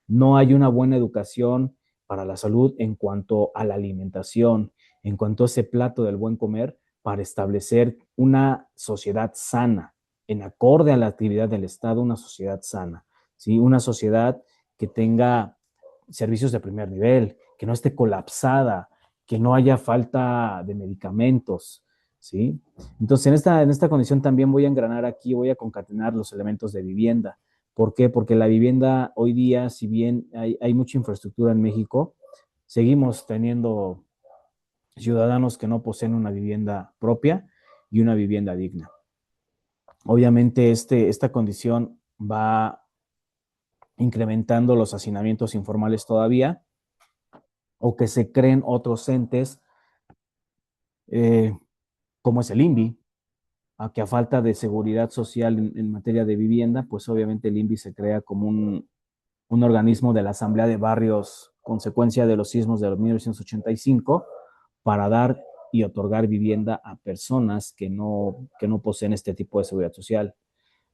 No hay una buena educación para la salud en cuanto a la alimentación, en cuanto a ese plato del buen comer para establecer una sociedad sana, en acorde a la actividad del Estado, una sociedad sana, ¿sí? Una sociedad que tenga servicios de primer nivel, que no esté colapsada, que no haya falta de medicamentos, ¿sí? Entonces, en esta condición también voy a engranar aquí, voy a concatenar los elementos de vivienda. ¿Por qué? Porque la vivienda hoy día, si bien hay mucha infraestructura en México, seguimos teniendo ciudadanos que no poseen una vivienda propia y una vivienda digna. Obviamente, esta condición va incrementando los hacinamientos informales todavía, o que se creen otros entes, eh, como es el INVI, a que a falta de seguridad social en materia de vivienda, pues obviamente el INVI se crea como un organismo de la Asamblea de Barrios, consecuencia de los sismos de 1985, para dar y otorgar vivienda a personas que no poseen este tipo de seguridad social.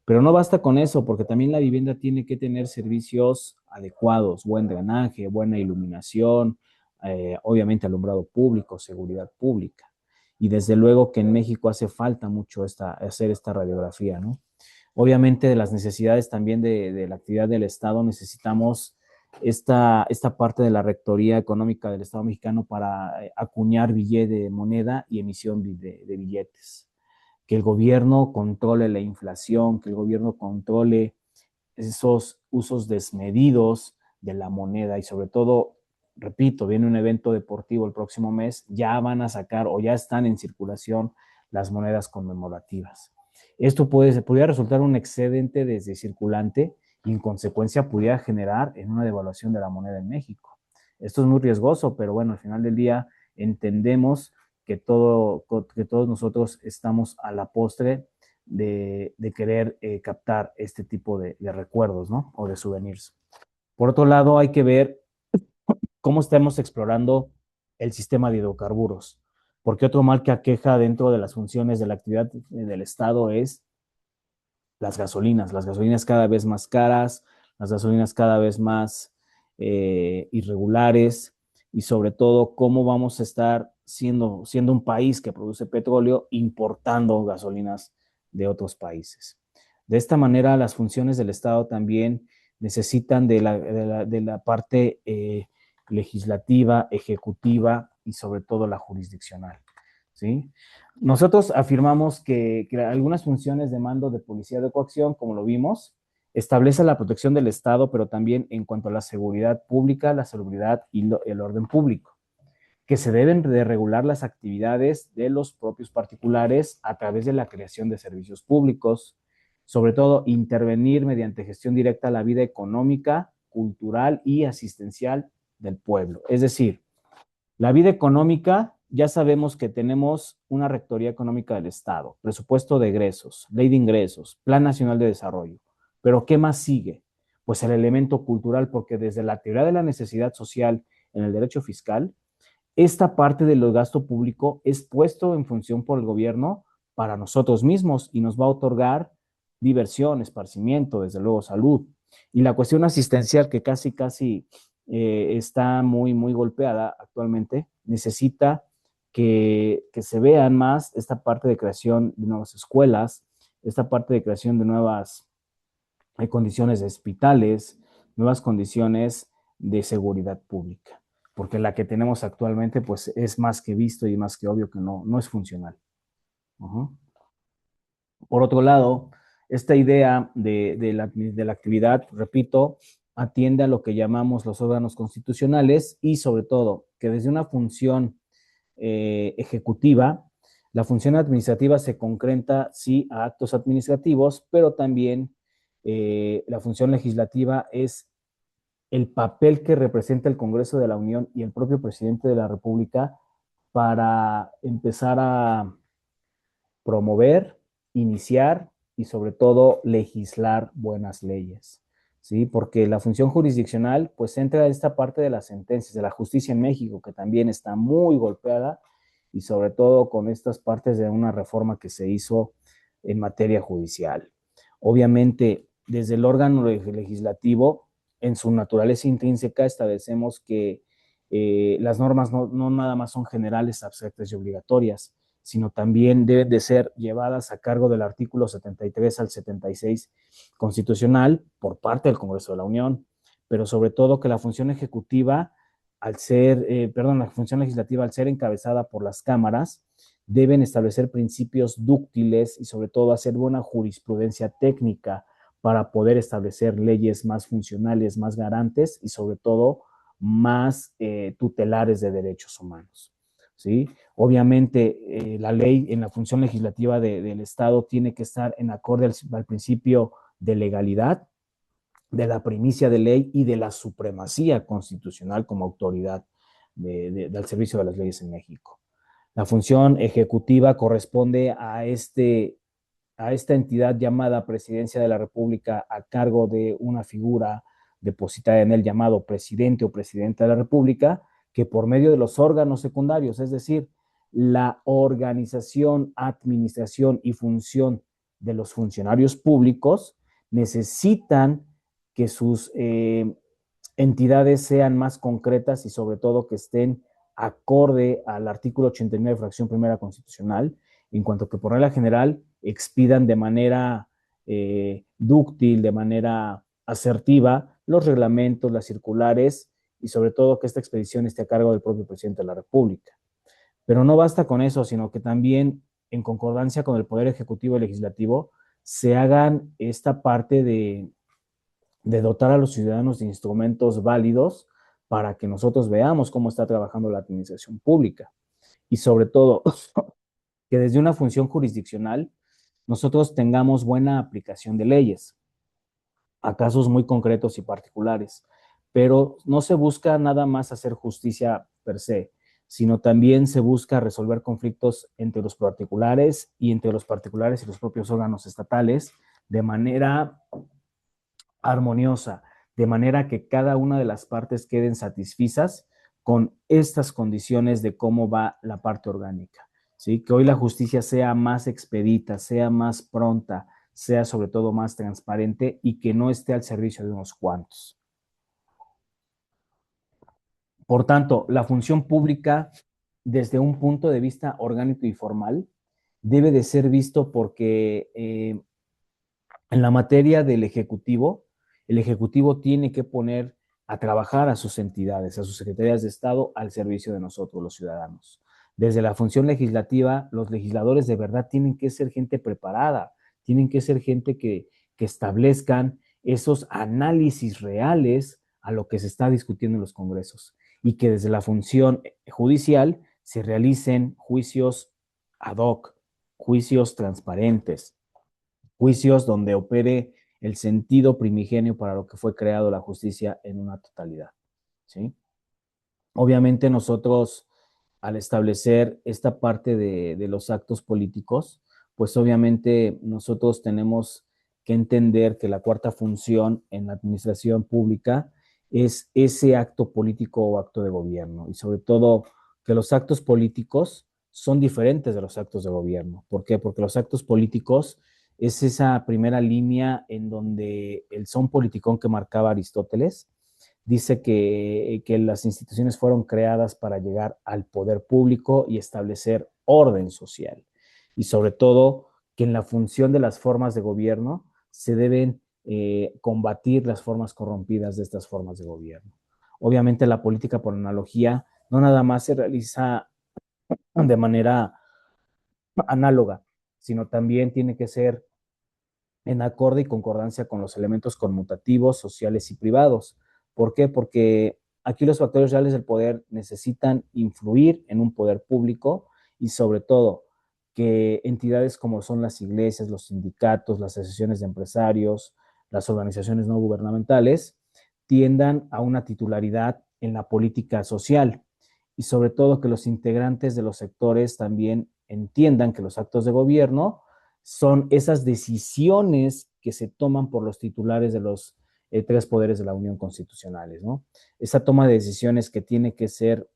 Pero no basta con eso, porque también la vivienda tiene que tener servicios adecuados, buen drenaje, buena iluminación, obviamente alumbrado público, seguridad pública. Y desde luego que en México hace falta mucho hacer esta radiografía, ¿no? Obviamente de las necesidades también de la actividad del Estado necesitamos esta parte de la Rectoría Económica del Estado mexicano para acuñar billete de moneda y emisión de billetes. Que el gobierno controle la inflación, que el gobierno controle esos usos desmedidos de la moneda y sobre todo, repito, viene un evento deportivo el próximo mes, ya van a sacar o ya están en circulación las monedas conmemorativas. Esto podría resultar un excedente desde circulante y en consecuencia pudiera generar en una devaluación de la moneda en México. Esto es muy riesgoso, pero bueno, al final del día entendemos que todos nosotros estamos a la postre de querer captar este tipo de recuerdos, ¿no? O de souvenirs. Por otro lado, hay que ver cómo estamos explorando el sistema de hidrocarburos, porque otro mal que aqueja dentro de las funciones de la actividad del Estado es las gasolinas cada vez más caras, las gasolinas cada vez más irregulares y sobre todo cómo vamos a estar siendo un país que produce petróleo importando gasolinas de otros países. De esta manera, las funciones del Estado también necesitan de la parte legislativa, ejecutiva y sobre todo la jurisdiccional. ¿Sí? Nosotros afirmamos que algunas funciones de mando de policía de coacción, como lo vimos, establece la protección del Estado, pero también en cuanto a la seguridad pública, la seguridad y el orden público, que se deben de regular las actividades de los propios particulares a través de la creación de servicios públicos, sobre todo intervenir mediante gestión directa a la vida económica, cultural y asistencial del pueblo. Es decir, la vida económica, ya sabemos que tenemos una Rectoría Económica del Estado, presupuesto de egresos, ley de ingresos, Plan Nacional de Desarrollo. Pero ¿qué más sigue? Pues el elemento cultural, porque desde la teoría de la necesidad social en el derecho fiscal, esta parte del gasto público es puesto en función por el gobierno para nosotros mismos y nos va a otorgar diversión, esparcimiento, desde luego salud. Y la cuestión asistencial que casi está muy golpeada actualmente, necesita que se vean más esta parte de creación de nuevas escuelas, esta parte de creación de nuevas condiciones de hospitales, nuevas condiciones de seguridad pública, porque la que tenemos actualmente pues es más que visto y más que obvio que no es funcional. Uh-huh. Por otro lado, esta idea de la actividad, repito, atiende a lo que llamamos los órganos constitucionales y sobre todo que desde una función ejecutiva La función administrativa se concreta, sí, a actos administrativos, pero también la función legislativa es el papel que representa el Congreso de la Unión y el propio presidente de la República para empezar a promover, iniciar y sobre todo legislar buenas leyes, ¿sí? Porque la función jurisdiccional pues entra a esta parte de las sentencias, de la justicia en México, que también está muy golpeada y sobre todo con estas partes de una reforma que se hizo en materia judicial. Obviamente, desde el órgano legislativo, en su naturaleza intrínseca, establecemos que las normas no nada más son generales, abstractas y obligatorias, sino también deben de ser llevadas a cargo del artículo 73 al 76 constitucional por parte del Congreso de la Unión, pero sobre todo que la función ejecutiva, la función legislativa, al ser encabezada por las cámaras, deben establecer principios dúctiles y sobre todo hacer buena jurisprudencia técnica para poder establecer leyes más funcionales, más garantes y sobre todo más tutelares de derechos humanos. ¿Sí? Obviamente, la ley en la función legislativa del Estado tiene que estar en acorde al principio de legalidad, de la primicia de ley y de la supremacía constitucional como autoridad del servicio de las leyes en México. La función ejecutiva corresponde a esta entidad llamada Presidencia de la República a cargo de una figura depositada en él llamado presidente o presidenta de la República, que por medio de los órganos secundarios, es decir, la organización, administración y función de los funcionarios públicos, necesitan que sus entidades sean más concretas y sobre todo que estén acorde al artículo 89, fracción primera constitucional, en cuanto que por regla general expidan de manera dúctil, de manera asertiva, los reglamentos, las circulares y sobre todo que esta expedición esté a cargo del propio presidente de la República. Pero no basta con eso, sino que también en concordancia con el Poder Ejecutivo y Legislativo se hagan esta parte de dotar a los ciudadanos de instrumentos válidos para que nosotros veamos cómo está trabajando la administración pública. Y sobre todo, que desde una función jurisdiccional nosotros tengamos buena aplicación de leyes a casos muy concretos y particulares. Pero no se busca nada más hacer justicia per se, sino también se busca resolver conflictos entre los particulares y entre los particulares y los propios órganos estatales de manera armoniosa, de manera que cada una de las partes queden satisfechas con estas condiciones de cómo va la parte orgánica. ¿Sí? Que hoy la justicia sea más expedita, sea más pronta, sea sobre todo más transparente y que no esté al servicio de unos cuantos. Por tanto, la función pública, desde un punto de vista orgánico y formal, debe de ser visto porque en la materia del Ejecutivo, el Ejecutivo tiene que poner a trabajar a sus entidades, a sus secretarías de Estado al servicio de nosotros, los ciudadanos. Desde la función legislativa, los legisladores de verdad tienen que ser gente preparada, tienen que ser gente que establezcan esos análisis reales a lo que se está discutiendo en los congresos y que desde la función judicial se realicen juicios ad hoc, juicios transparentes, juicios donde opere el sentido primigenio para lo que fue creado la justicia en una totalidad, ¿sí? Obviamente nosotros, al establecer esta parte de los actos políticos, pues obviamente nosotros tenemos que entender que la cuarta función en la administración pública es ese acto político o acto de gobierno, y sobre todo que los actos políticos son diferentes de los actos de gobierno. ¿Por qué? Porque los actos políticos es esa primera línea en donde el son politicón que marcaba Aristóteles dice que las instituciones fueron creadas para llegar al poder público y establecer orden social. Y sobre todo que en la función de las formas de gobierno se deben combatir las formas corrompidas de estas formas de gobierno. Obviamente la política, por analogía, no nada más se realiza de manera análoga, sino también tiene que ser en acorde y concordancia con los elementos conmutativos, sociales y privados. ¿Por qué? Porque aquí los factores reales del poder necesitan influir en un poder público y sobre todo que entidades como son las iglesias, los sindicatos, las asociaciones de empresarios, las organizaciones no gubernamentales, tiendan a una titularidad en la política social y sobre todo que los integrantes de los sectores también entiendan que los actos de gobierno son esas decisiones que se toman por los titulares de los tres poderes de la Unión constitucionales, ¿no? Esa toma de decisiones que tiene que ser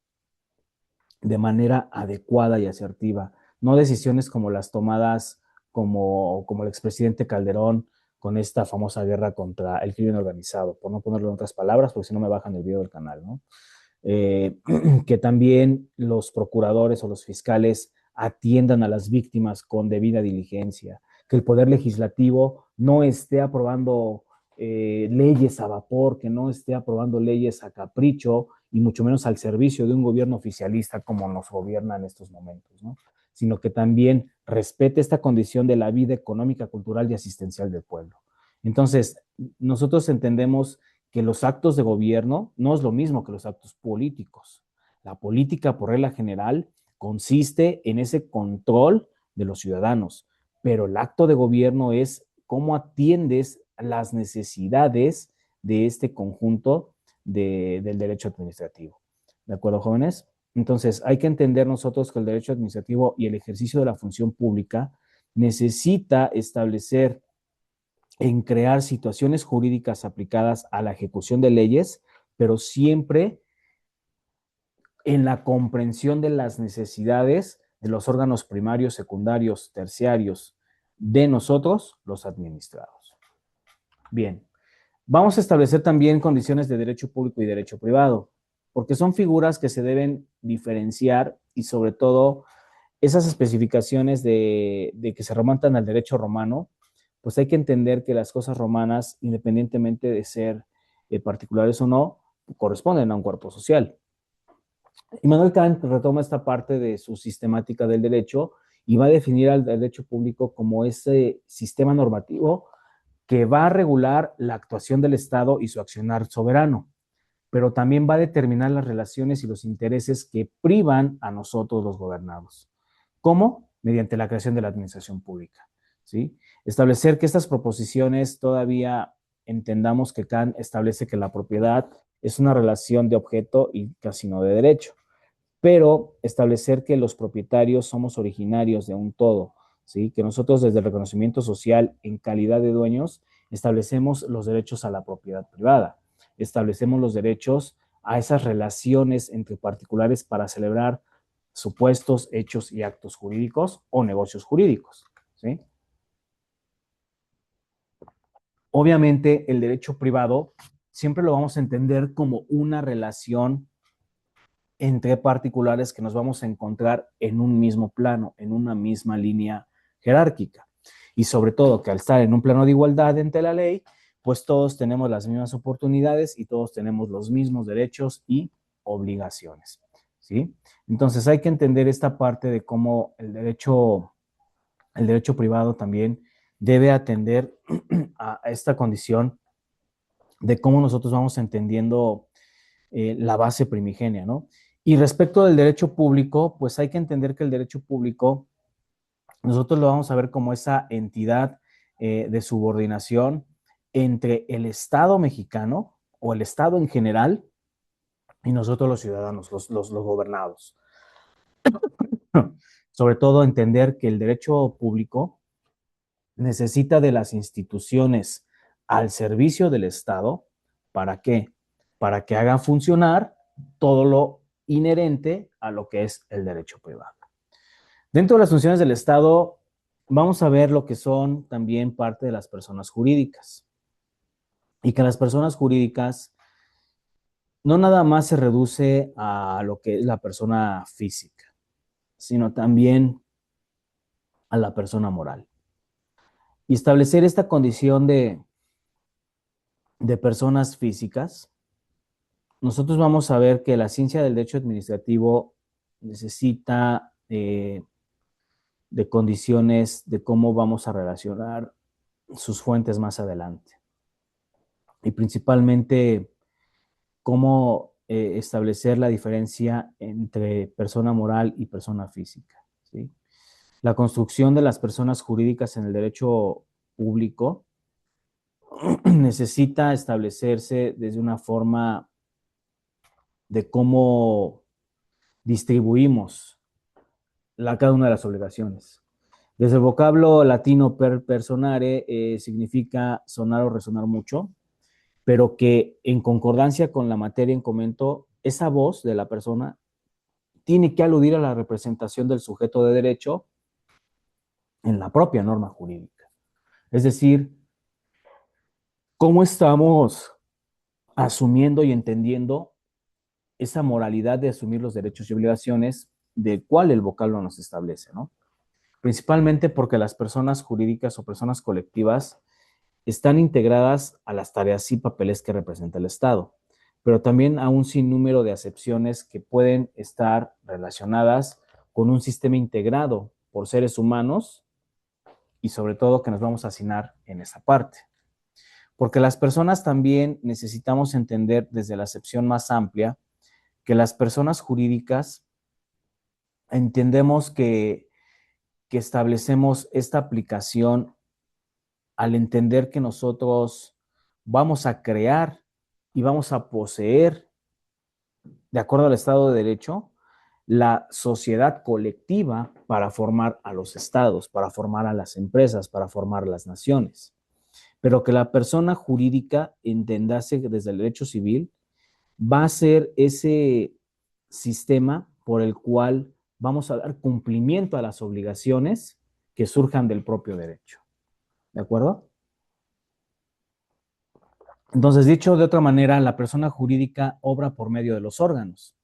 de manera adecuada y asertiva, no decisiones como las tomadas como el expresidente Calderón con esta famosa guerra contra el crimen organizado, por no ponerlo en otras palabras, porque si no me bajan el video del canal, ¿no? Que también los procuradores o los fiscales atiendan a las víctimas con debida diligencia, que el Poder Legislativo no esté aprobando leyes a vapor, que no esté aprobando leyes a capricho y mucho menos al servicio de un gobierno oficialista como nos gobierna en estos momentos, ¿no? Sino que también respete esta condición de la vida económica, cultural y asistencial del pueblo. Entonces, nosotros entendemos que los actos de gobierno no es lo mismo que los actos políticos. La política, por regla general, consiste en ese control de los ciudadanos, pero el acto de gobierno es cómo atiendes las necesidades de este conjunto del derecho administrativo. ¿De acuerdo, jóvenes? Entonces, hay que entender nosotros que el derecho administrativo y el ejercicio de la función pública necesita establecer en crear situaciones jurídicas aplicadas a la ejecución de leyes, pero siempre en la comprensión de las necesidades de los órganos primarios, secundarios, terciarios de nosotros, los administrados. Bien, vamos a establecer también condiciones de derecho público y derecho privado, porque son figuras que se deben diferenciar y sobre todo esas especificaciones de que se remontan al derecho romano, pues hay que entender que las cosas romanas, independientemente de ser particulares o no, corresponden a un cuerpo social. Immanuel Kant retoma esta parte de su sistemática del derecho y va a definir al derecho público como ese sistema normativo que va a regular la actuación del Estado y su accionar soberano, pero también va a determinar las relaciones y los intereses que privan a nosotros los gobernados. ¿Cómo? Mediante la creación de la administración pública. ¿Sí? Establecer que estas proposiciones todavía entendamos que Kant establece que la propiedad es una relación de objeto y casi no de derecho, pero establecer que los propietarios somos originarios de un todo, ¿sí? Que nosotros desde el reconocimiento social en calidad de dueños establecemos los derechos a la propiedad privada, establecemos los derechos a esas relaciones entre particulares para celebrar supuestos hechos y actos jurídicos o negocios jurídicos, ¿sí? Obviamente el derecho privado siempre lo vamos a entender como una relación entre particulares que nos vamos a encontrar en un mismo plano, en una misma línea jerárquica. Y sobre todo que al estar en un plano de igualdad ante la ley, pues todos tenemos las mismas oportunidades y todos tenemos los mismos derechos y obligaciones, ¿sí? Entonces hay que entender esta parte de cómo el derecho privado también debe atender a esta condición de cómo nosotros vamos entendiendo la base primigenia, ¿no? Y respecto del derecho público, pues hay que entender que el derecho público, nosotros lo vamos a ver como esa entidad de subordinación entre el Estado mexicano o el Estado en general y nosotros los ciudadanos, los gobernados. Sobre todo entender que el derecho público necesita de las instituciones al servicio del Estado. ¿Para qué? Para que hagan funcionar todo lo inherente a lo que es el derecho privado. Dentro de las funciones del Estado, vamos a ver lo que son también parte de las personas jurídicas. Y que las personas jurídicas no nada más se reduce a lo que es la persona física, sino también a la persona moral. Y establecer esta condición de personas físicas, nosotros vamos a ver que la ciencia del derecho administrativo necesita de condiciones de cómo vamos a relacionar sus fuentes más adelante. Y principalmente cómo establecer la diferencia entre persona moral y persona física, ¿sí? La construcción de las personas jurídicas en el derecho público necesita establecerse desde una forma de cómo distribuimos cada una de las obligaciones. Desde el vocablo latino per personare significa sonar o resonar mucho, pero que en concordancia con la materia en comento, esa voz de la persona tiene que aludir a la representación del sujeto de derecho en la propia norma jurídica. Es decir, cómo estamos asumiendo y entendiendo esa moralidad de asumir los derechos y obligaciones del cual el vocablo nos establece, ¿no? Principalmente porque las personas jurídicas o personas colectivas están integradas a las tareas y papeles que representa el Estado, pero también a un sinnúmero de acepciones que pueden estar relacionadas con un sistema integrado por seres humanos y sobre todo que nos vamos a asignar en esa parte. Porque las personas también necesitamos entender desde la acepción más amplia que las personas jurídicas entendemos que establecemos esta aplicación al entender que nosotros vamos a crear y vamos a poseer, de acuerdo al Estado de Derecho, la sociedad colectiva para formar a los estados, para formar a las empresas, para formar las naciones. Pero que la persona jurídica, entendase desde el derecho civil, va a ser ese sistema por el cual vamos a dar cumplimiento a las obligaciones que surjan del propio derecho. ¿De acuerdo? Entonces, dicho de otra manera, la persona jurídica obra por medio de los órganos.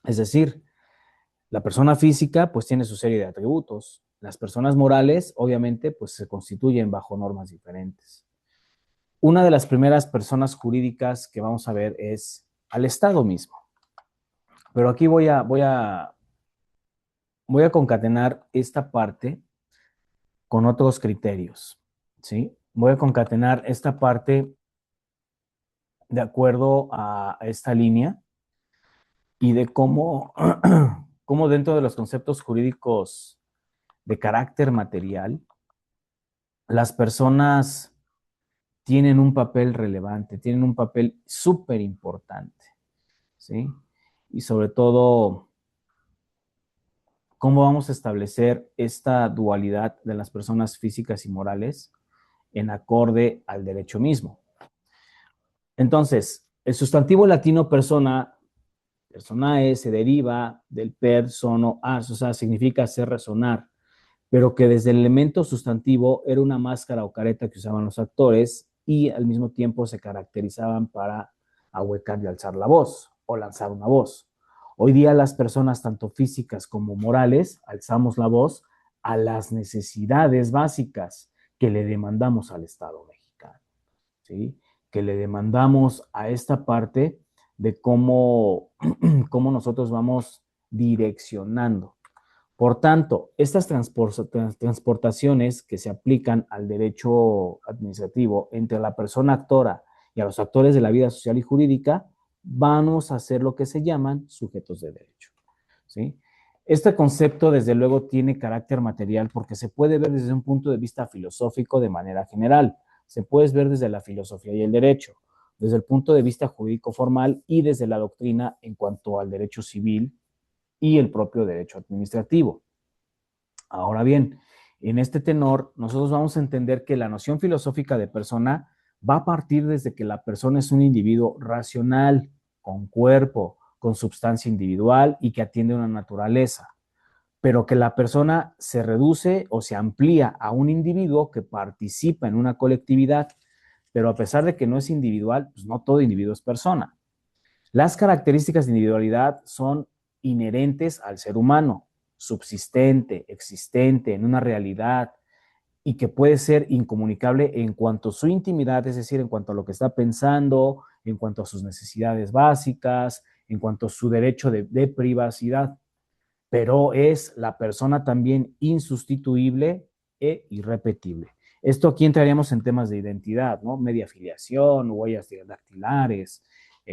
Es decir, la persona física pues tiene su serie de atributos. Las personas morales, obviamente, pues se constituyen bajo normas diferentes. Una de las primeras personas jurídicas que vamos a ver es al Estado mismo. Pero aquí voy a concatenar esta parte con otros criterios, ¿sí? Voy a concatenar esta parte de acuerdo a esta línea y de cómo, cómo dentro de los conceptos jurídicos de carácter material, las personas tienen un papel relevante, tienen un papel súper importante, ¿sí? Y sobre todo, cómo vamos a establecer esta dualidad de las personas físicas y morales en acorde al derecho mismo. Entonces, el sustantivo latino persona, personae, se deriva del persono as, o sea, significa hacer resonar, pero que desde el elemento sustantivo era una máscara o careta que usaban los actores y al mismo tiempo se caracterizaban para ahuecar y alzar la voz o lanzar una voz. Hoy día las personas, tanto físicas como morales, alzamos la voz a las necesidades básicas que le demandamos al Estado mexicano, ¿sí? Que le demandamos a esta parte de cómo nosotros vamos direccionando. Por tanto, estas transportaciones que se aplican al derecho administrativo entre la persona actora y a los actores de la vida social y jurídica, vamos a hacer lo que se llaman sujetos de derecho, ¿sí? Este concepto, desde luego, tiene carácter material porque se puede ver desde un punto de vista filosófico de manera general. Se puede ver desde la filosofía y el derecho, desde el punto de vista jurídico formal y desde la doctrina en cuanto al derecho civil y el propio derecho administrativo. Ahora bien, en este tenor, nosotros vamos a entender que la noción filosófica de persona va a partir desde que la persona es un individuo racional, con cuerpo, con substancia individual y que atiende a una naturaleza, pero que la persona se reduce o se amplía a un individuo que participa en una colectividad, pero a pesar de que no es individual, pues no todo individuo es persona. Las características de individualidad son inherentes al ser humano, subsistente, existente en una realidad y que puede ser incomunicable en cuanto a su intimidad, es decir, en cuanto a lo que está pensando, en cuanto a sus necesidades básicas, en cuanto a su derecho de privacidad, pero es la persona también insustituible e irrepetible. Esto aquí entraríamos en temas de identidad, ¿no? Media filiación, huellas dactilares,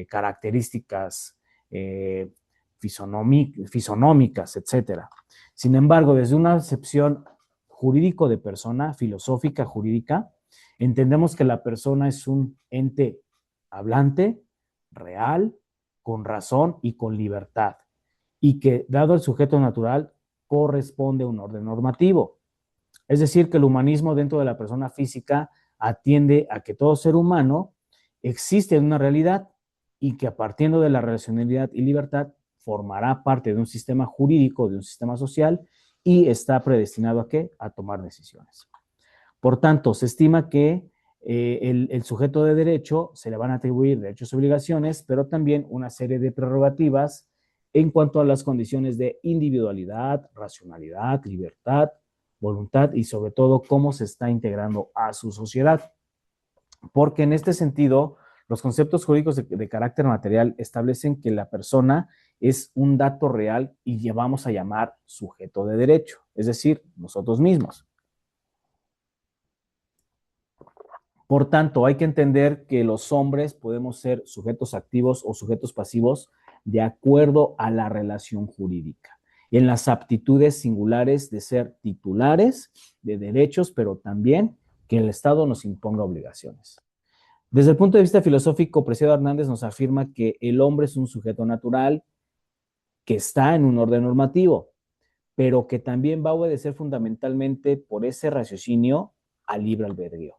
características eh, fisonómicas, etcétera. Sin embargo, desde una acepción jurídico de persona, filosófica, jurídica, entendemos que la persona es un ente hablante, real, con razón y con libertad, y que, dado el sujeto natural, corresponde a un orden normativo. Es decir, que el humanismo dentro de la persona física atiende a que todo ser humano existe en una realidad y que, a partir de la racionalidad y libertad, formará parte de un sistema jurídico, de un sistema social, y está predestinado ¿a qué? A tomar decisiones. Por tanto, se estima que el sujeto de derecho se le van a atribuir derechos y obligaciones, pero también una serie de prerrogativas en cuanto a las condiciones de individualidad, racionalidad, libertad, voluntad y sobre todo cómo se está integrando a su sociedad. Porque en este sentido, los conceptos jurídicos de carácter material establecen que la persona es un dato real y vamos a llamar sujeto de derecho, es decir, nosotros mismos. Por tanto, hay que entender que los hombres podemos ser sujetos activos o sujetos pasivos de acuerdo a la relación jurídica, en las aptitudes singulares de ser titulares de derechos, pero también que el Estado nos imponga obligaciones. Desde el punto de vista filosófico, Preciado Hernández nos afirma que el hombre es un sujeto natural que está en un orden normativo, pero que también va a obedecer fundamentalmente por ese raciocinio al libre albedrío,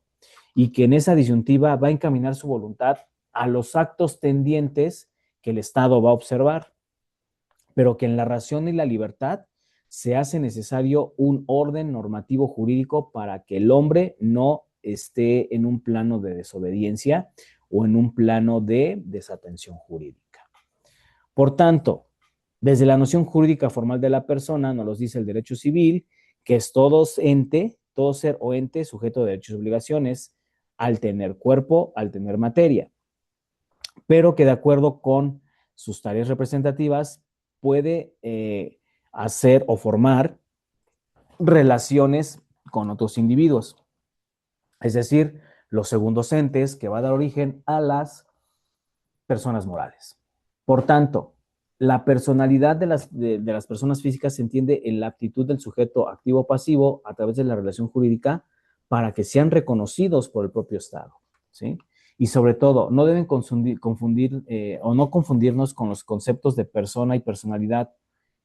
y que en esa disyuntiva va a encaminar su voluntad a los actos tendientes que el Estado va a observar, pero que en la razón y la libertad se hace necesario un orden normativo jurídico para que el hombre no esté en un plano de desobediencia o en un plano de desatención jurídica. Por tanto, desde la noción jurídica formal de la persona, nos los dice el derecho civil, que es todo ente, todo ser o ente sujeto de derechos y obligaciones, al tener cuerpo, al tener materia, pero que de acuerdo con sus tareas representativas puede hacer o formar relaciones con otros individuos, es decir, los segundos entes que va a dar origen a las personas morales. Por tanto, la personalidad de las personas físicas se entiende en la aptitud del sujeto activo-pasivo a través de la relación jurídica para que sean reconocidos por el propio Estado, ¿sí? Y sobre todo, no deben confundir o no confundirnos con los conceptos de persona y personalidad.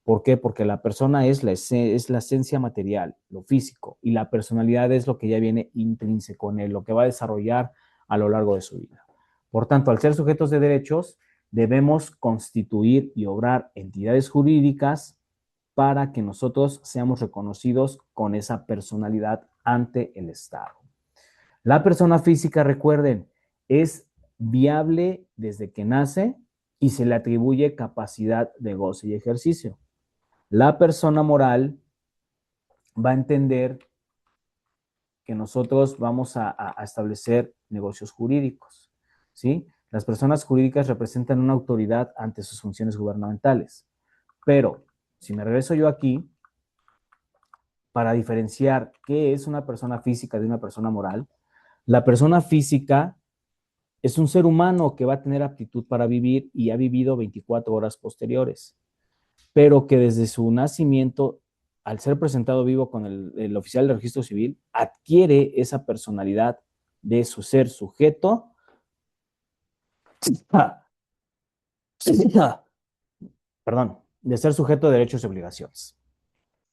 ¿Por qué? Porque la persona es la esencia material, lo físico, y la personalidad es lo que ya viene intrínseco en él, lo que va a desarrollar a lo largo de su vida. Por tanto, al ser sujetos de derechos, debemos constituir y obrar entidades jurídicas para que nosotros seamos reconocidos con esa personalidad ante el Estado. La persona física, recuerden, es viable desde que nace y se le atribuye capacidad de goce y ejercicio. La persona moral va a entender que nosotros vamos a establecer negocios jurídicos, ¿sí? Las personas jurídicas representan una autoridad ante sus funciones gubernamentales. Pero, si me regreso yo aquí, para diferenciar qué es una persona física de una persona moral, la persona física es un ser humano que va a tener aptitud para vivir y ha vivido 24 horas posteriores, pero que desde su nacimiento, al ser presentado vivo con el oficial de registro civil, adquiere esa personalidad de su ser sujeto, perdón, de ser sujeto de derechos y obligaciones.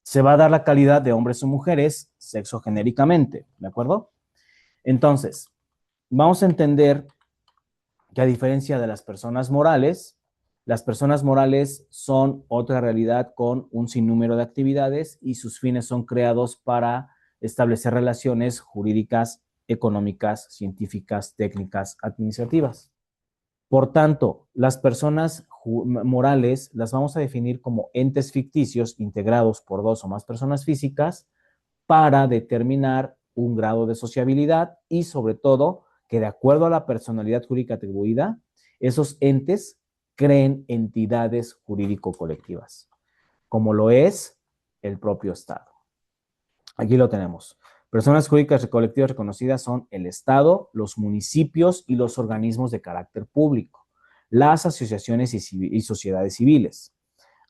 Se va a dar la calidad de hombres o mujeres, sexo genéricamente, ¿de acuerdo? Entonces, vamos a entender que a diferencia de las personas morales son otra realidad con un sinnúmero de actividades y sus fines son creados para establecer relaciones jurídicas, económicas, científicas, técnicas, administrativas. Por tanto, las personas morales las vamos a definir como entes ficticios integrados por dos o más personas físicas para determinar un grado de sociabilidad y, sobre todo, que de acuerdo a la personalidad jurídica atribuida, esos entes creen entidades jurídico-colectivas, como lo es el propio Estado. Aquí lo tenemos. Personas jurídicas colectivas reconocidas son el Estado, los municipios y los organismos de carácter público, las asociaciones y sociedades civiles.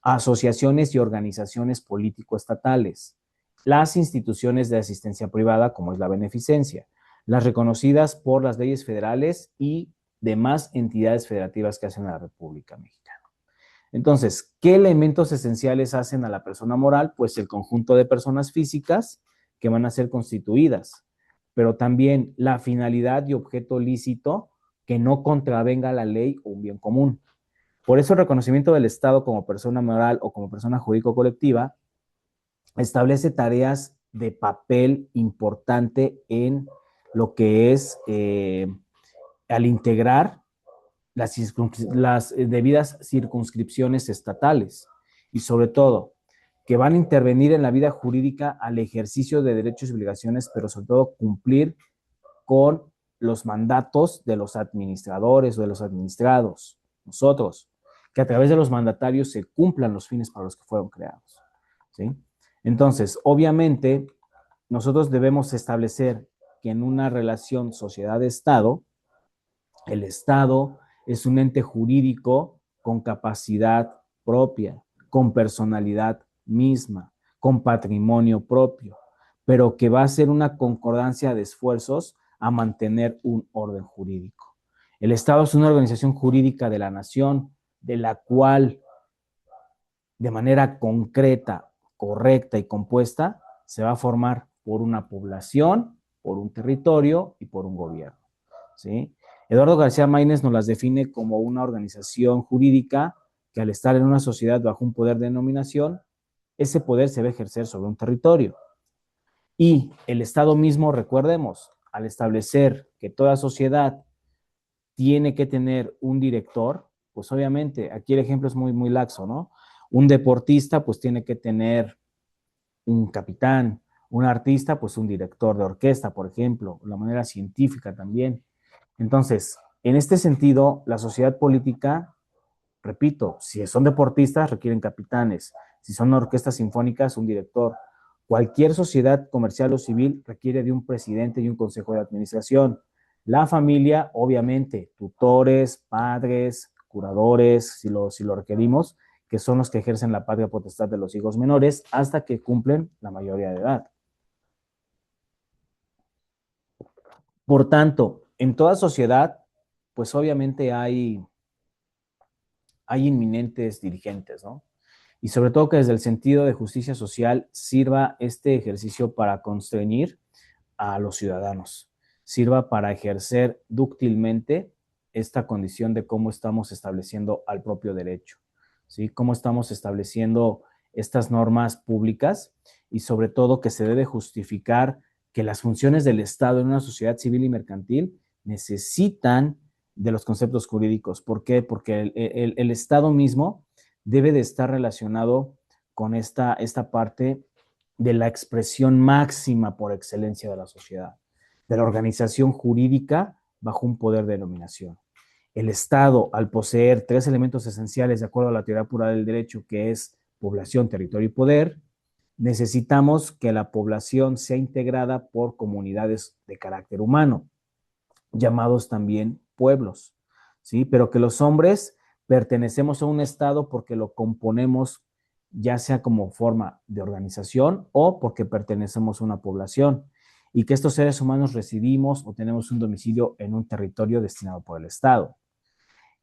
asociaciones y organizaciones político-estatales, las instituciones de asistencia privada, como es la beneficencia, las reconocidas por las leyes federales y demás entidades federativas que hacen a la República Mexicana. Entonces, ¿qué elementos esenciales hacen a la persona moral? Pues el conjunto de personas físicas que van a ser constituidas, pero también la finalidad y objeto lícito que no contravenga la ley o un bien común. Por eso el reconocimiento del Estado como persona moral o como persona jurídico-colectiva establece tareas de papel importante en lo que es al integrar las debidas circunscripciones estatales y sobre todo que van a intervenir en la vida jurídica al ejercicio de derechos y obligaciones, pero sobre todo cumplir con los mandatos de los administradores o de los administrados, nosotros, que a través de los mandatarios se cumplan los fines para los que fueron creados. ¿Sí? Entonces, obviamente, nosotros debemos establecer que en una relación sociedad-estado, el Estado es un ente jurídico con capacidad propia, con personalidad misma, con patrimonio propio, pero que va a ser una concordancia de esfuerzos a mantener un orden jurídico. El Estado es una organización jurídica de la nación, de la cual, de manera concreta, correcta y compuesta, se va a formar por una población, por un territorio y por un gobierno. ¿Sí? Eduardo García Maínez nos las define como una organización jurídica que al estar en una sociedad bajo un poder de denominación, ese poder se va a ejercer sobre un territorio. Y el Estado mismo, recordemos, al establecer que toda sociedad tiene que tener un director, pues obviamente, aquí el ejemplo es muy, muy laxo, ¿no? Un deportista, pues tiene que tener un capitán, un artista, pues un director de orquesta, por ejemplo, de la manera científica también. Entonces, en este sentido, la sociedad política, repito, si son deportistas, requieren capitanes, si son orquestas sinfónicas, un director. Cualquier sociedad comercial o civil requiere de un presidente y un consejo de administración. La familia, obviamente, tutores, padres, curadores, si lo requerimos, que son los que ejercen la patria potestad de los hijos menores hasta que cumplen la mayoría de edad. Por tanto, en toda sociedad, pues obviamente hay inminentes dirigentes, ¿no? Y sobre todo que desde el sentido de justicia social sirva este ejercicio para constreñir a los ciudadanos, sirva para ejercer dúctilmente esta condición de cómo estamos estableciendo al propio derecho, ¿sí? Cómo estamos estableciendo estas normas públicas y sobre todo que se debe justificar que las funciones del Estado en una sociedad civil y mercantil necesitan de los conceptos jurídicos. ¿Por qué? Porque el Estado mismo debe de estar relacionado con esta parte de la expresión máxima por excelencia de la sociedad, de la organización jurídica bajo un poder de dominación. El Estado, al poseer tres elementos esenciales de acuerdo a la teoría pura del derecho, que es población, territorio y poder, necesitamos que la población sea integrada por comunidades de carácter humano, llamados también pueblos, ¿sí? Pero que los hombres pertenecemos a un Estado porque lo componemos ya sea como forma de organización o porque pertenecemos a una población y que estos seres humanos residimos o tenemos un domicilio en un territorio destinado por el Estado.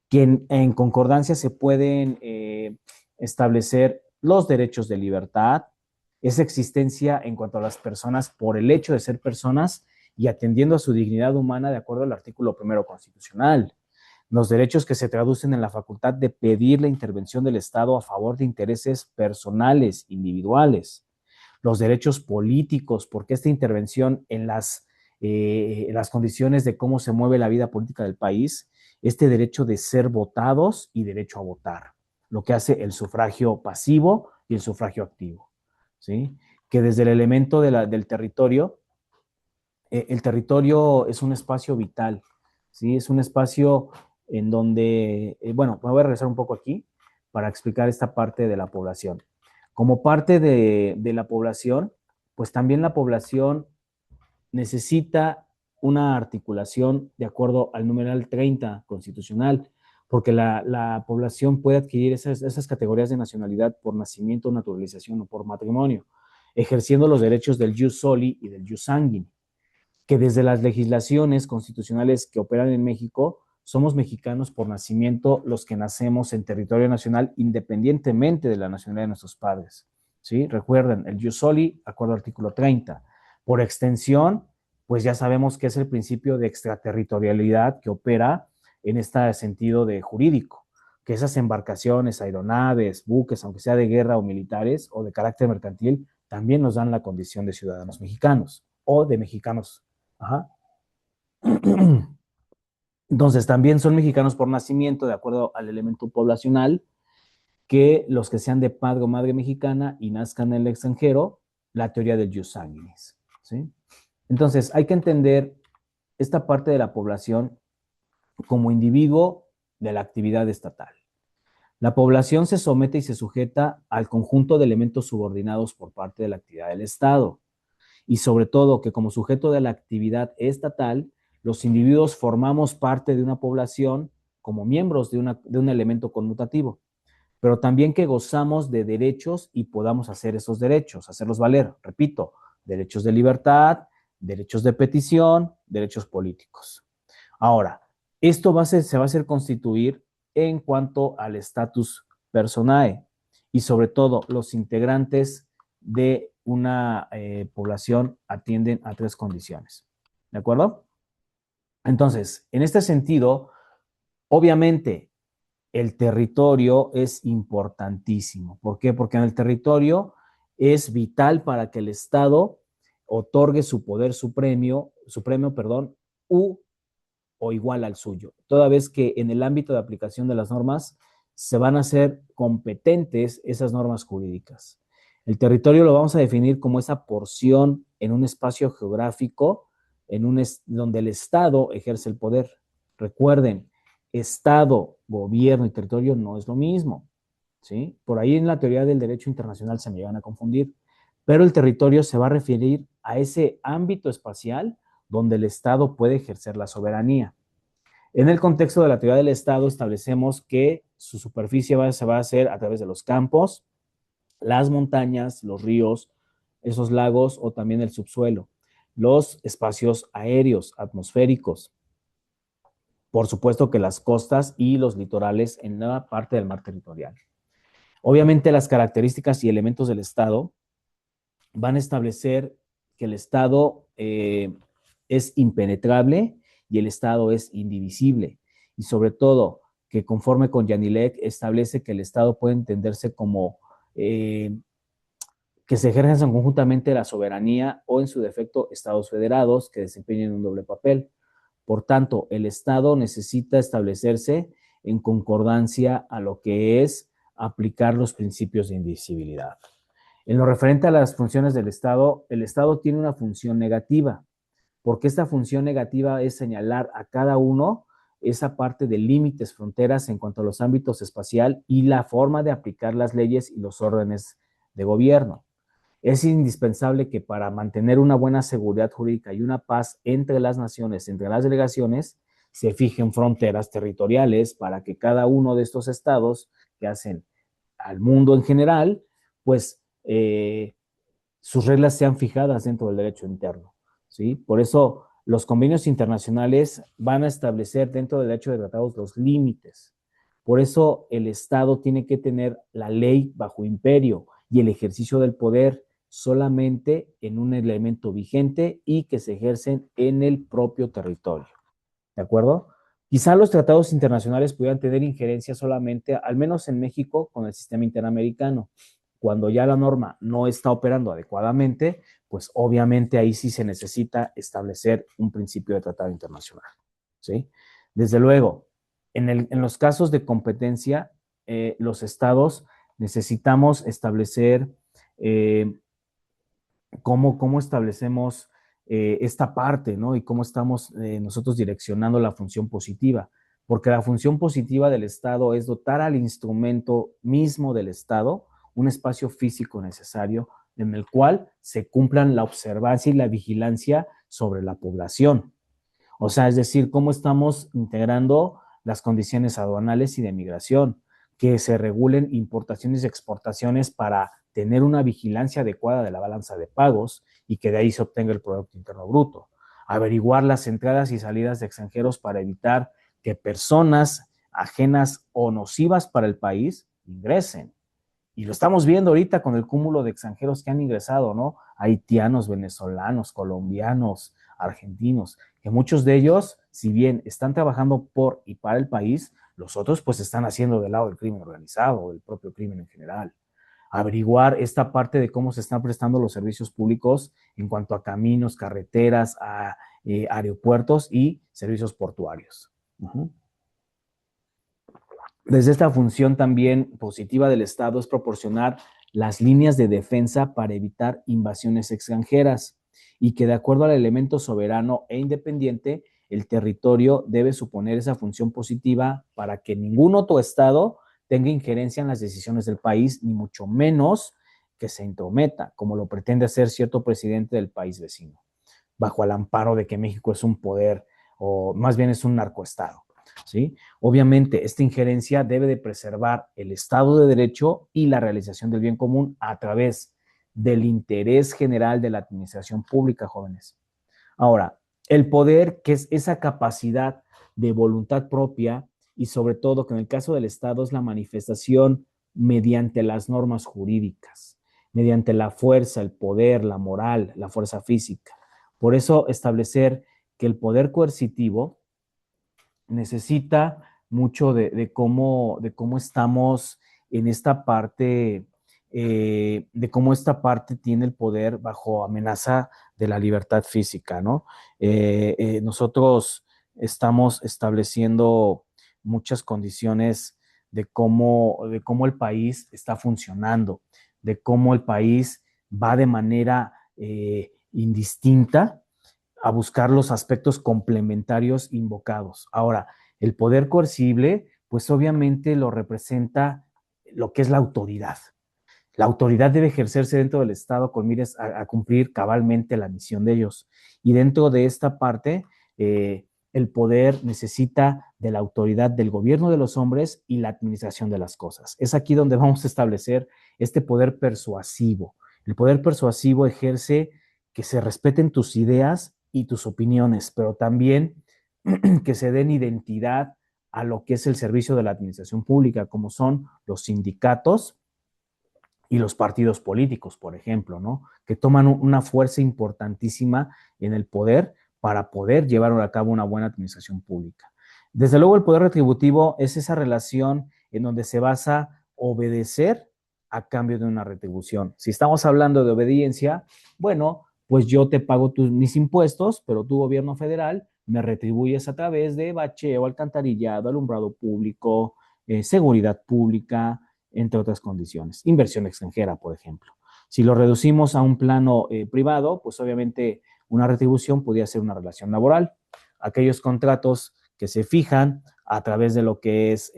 Que en concordancia se pueden establecer los derechos de libertad, esa existencia en cuanto a las personas por el hecho de ser personas y atendiendo a su dignidad humana de acuerdo al artículo primero constitucional. Los derechos que se traducen en la facultad de pedir la intervención del Estado a favor de intereses personales, individuales. Los derechos políticos, porque esta intervención en las condiciones de cómo se mueve la vida política del país, este derecho de ser votados y derecho a votar, lo que hace el sufragio pasivo y el sufragio activo, ¿sí? Que desde el elemento del territorio, el territorio es un espacio vital, ¿sí? Es un espacio en donde, bueno, me voy a regresar un poco aquí para explicar esta parte de la población. Como parte de la población, pues también la población necesita una articulación de acuerdo al numeral 30 constitucional, porque la población puede adquirir esas categorías de nacionalidad por nacimiento, naturalización o por matrimonio, ejerciendo los derechos del jus soli y del jus sanguinis, que desde las legislaciones constitucionales que operan en México, somos mexicanos por nacimiento los que nacemos en territorio nacional independientemente de la nacionalidad de nuestros padres. ¿Sí? Recuerden, el jus soli, acuerdo al artículo 30. Por extensión, pues ya sabemos que es el principio de extraterritorialidad que opera en este sentido de jurídico, que esas embarcaciones, aeronaves, buques, aunque sea de guerra o militares o de carácter mercantil, también nos dan la condición de ciudadanos mexicanos o de mexicanos. Ajá. Entonces, también son mexicanos por nacimiento, de acuerdo al elemento poblacional, que los que sean de padre o madre mexicana y nazcan en el extranjero, la teoría del jus sanguinis. ¿Sí? Entonces, hay que entender esta parte de la población como individuo de la actividad estatal. La población se somete y se sujeta al conjunto de elementos subordinados por parte de la actividad del Estado. Y sobre todo que como sujeto de la actividad estatal, los individuos formamos parte de una población como miembros de un elemento conmutativo, pero también que gozamos de derechos y podamos hacer esos derechos, hacerlos valer. Repito, derechos de libertad, derechos de petición, derechos políticos. Ahora, esto se va a hacer constituir en cuanto al estatus personae y sobre todo los integrantes de una población atienden a 3 condiciones. ¿De acuerdo? Entonces, en este sentido, obviamente, el territorio es importantísimo. ¿Por qué? Porque en el territorio es vital para que el Estado otorgue su poder supremo, u o igual al suyo, toda vez que en el ámbito de aplicación de las normas se van a hacer competentes esas normas jurídicas. El territorio lo vamos a definir como esa porción en un espacio geográfico donde el Estado ejerce el poder. Recuerden, Estado, gobierno y territorio no es lo mismo. ¿Sí? Por ahí en la teoría del derecho internacional se me llegan a confundir, pero el territorio se va a referir a ese ámbito espacial donde el Estado puede ejercer la soberanía. En el contexto de la teoría del Estado establecemos que su superficie se va a hacer a través de los campos, las montañas, los ríos, esos lagos o también el subsuelo, los espacios aéreos, atmosféricos, por supuesto que las costas y los litorales en la parte del mar territorial. Obviamente las características y elementos del Estado van a establecer que el Estado es impenetrable y el Estado es indivisible. Y sobre todo, que conforme con Yanilek establece que el Estado puede entenderse como que se ejercen conjuntamente la soberanía o en su defecto estados federados que desempeñen un doble papel. Por tanto, el Estado necesita establecerse en concordancia a lo que es aplicar los principios de indivisibilidad. En lo referente a las funciones del Estado, el Estado tiene una función negativa, porque esta función negativa es señalar a cada uno esa parte de límites, fronteras en cuanto a los ámbitos espacial y la forma de aplicar las leyes y los órdenes de gobierno. Es indispensable que para mantener una buena seguridad jurídica y una paz entre las naciones, entre las delegaciones, se fijen fronteras territoriales para que cada uno de estos estados que hacen al mundo en general, pues sus reglas sean fijadas dentro del derecho interno. ¿Sí? Por eso los convenios internacionales van a establecer dentro del derecho de tratados los límites. Por eso el Estado tiene que tener la ley bajo imperio y el ejercicio del poder solamente en un elemento vigente y que se ejercen en el propio territorio. ¿De acuerdo? Quizá los tratados internacionales pudieran tener injerencia solamente, al menos en México, con el sistema interamericano. Cuando ya la norma no está operando adecuadamente, pues obviamente ahí sí se necesita establecer un principio de tratado internacional. ¿Sí? Desde luego, en los casos de competencia, los estados necesitamos establecer cómo establecemos esta parte, ¿no? Y cómo estamos nosotros direccionando la función positiva. Porque la función positiva del Estado es dotar al instrumento mismo del Estado un espacio físico necesario en el cual se cumplan la observancia y la vigilancia sobre la población. O sea, es decir, cómo estamos integrando las condiciones aduanales y de migración, que se regulen importaciones y exportaciones para tener una vigilancia adecuada de la balanza de pagos y que de ahí se obtenga el Producto Interno Bruto. Averiguar las entradas y salidas de extranjeros para evitar que personas ajenas o nocivas para el país ingresen. Y lo estamos viendo ahorita con el cúmulo de extranjeros que han ingresado, ¿no? Haitianos, venezolanos, colombianos, argentinos, que muchos de ellos, si bien están trabajando por y para el país, los otros pues están haciendo del lado del crimen organizado, del propio crimen en general. Averiguar esta parte de cómo se están prestando los servicios públicos en cuanto a caminos, carreteras, a aeropuertos y servicios portuarios. Desde esta función también positiva del Estado es proporcionar las líneas de defensa para evitar invasiones extranjeras y que de acuerdo al elemento soberano e independiente, el territorio debe suponer esa función positiva para que ningún otro Estado tenga injerencia en las decisiones del país, ni mucho menos que se intrometa, como lo pretende hacer cierto presidente del país vecino, bajo el amparo de que México es un poder, o más bien es un narcoestado. ¿Sí? Obviamente, esta injerencia debe de preservar el Estado de Derecho y la realización del bien común a través del interés general de la administración pública, jóvenes. Ahora, el poder, que es esa capacidad de voluntad propia y sobre todo que en el caso del Estado es la manifestación mediante las normas jurídicas, mediante la fuerza, el poder, la moral, la fuerza física. Por eso establecer que el poder coercitivo necesita mucho de cómo estamos en esta parte, de cómo esta parte tiene el poder bajo amenaza de la libertad física, ¿no? Nosotros estamos estableciendo muchas condiciones de cómo el país está funcionando, de cómo el país va de manera indistinta a buscar los aspectos complementarios invocados. Ahora, el poder coercible, pues obviamente lo representa lo que es la autoridad. La autoridad debe ejercerse dentro del Estado con miras a cumplir cabalmente la misión de ellos. Y dentro de esta parte, el poder necesita de la autoridad del gobierno de los hombres y la administración de las cosas. Es aquí donde vamos a establecer este poder persuasivo. El poder persuasivo ejerce que se respeten tus ideas y tus opiniones, pero también que se den identidad a lo que es el servicio de la administración pública, como son los sindicatos y los partidos políticos, por ejemplo, ¿no? Que toman una fuerza importantísima en el poder para poder llevar a cabo una buena administración pública. Desde luego, el poder retributivo es esa relación en donde se basa obedecer a cambio de una retribución. Si estamos hablando de obediencia, bueno, pues yo te pago mis impuestos, pero tu gobierno federal me retribuyes a través de bacheo, alcantarillado, alumbrado público, seguridad pública, entre otras condiciones. Inversión extranjera, por ejemplo. Si lo reducimos a un plano privado, pues obviamente una retribución podría ser una relación laboral. Aquellos contratos que se fijan a través de lo que es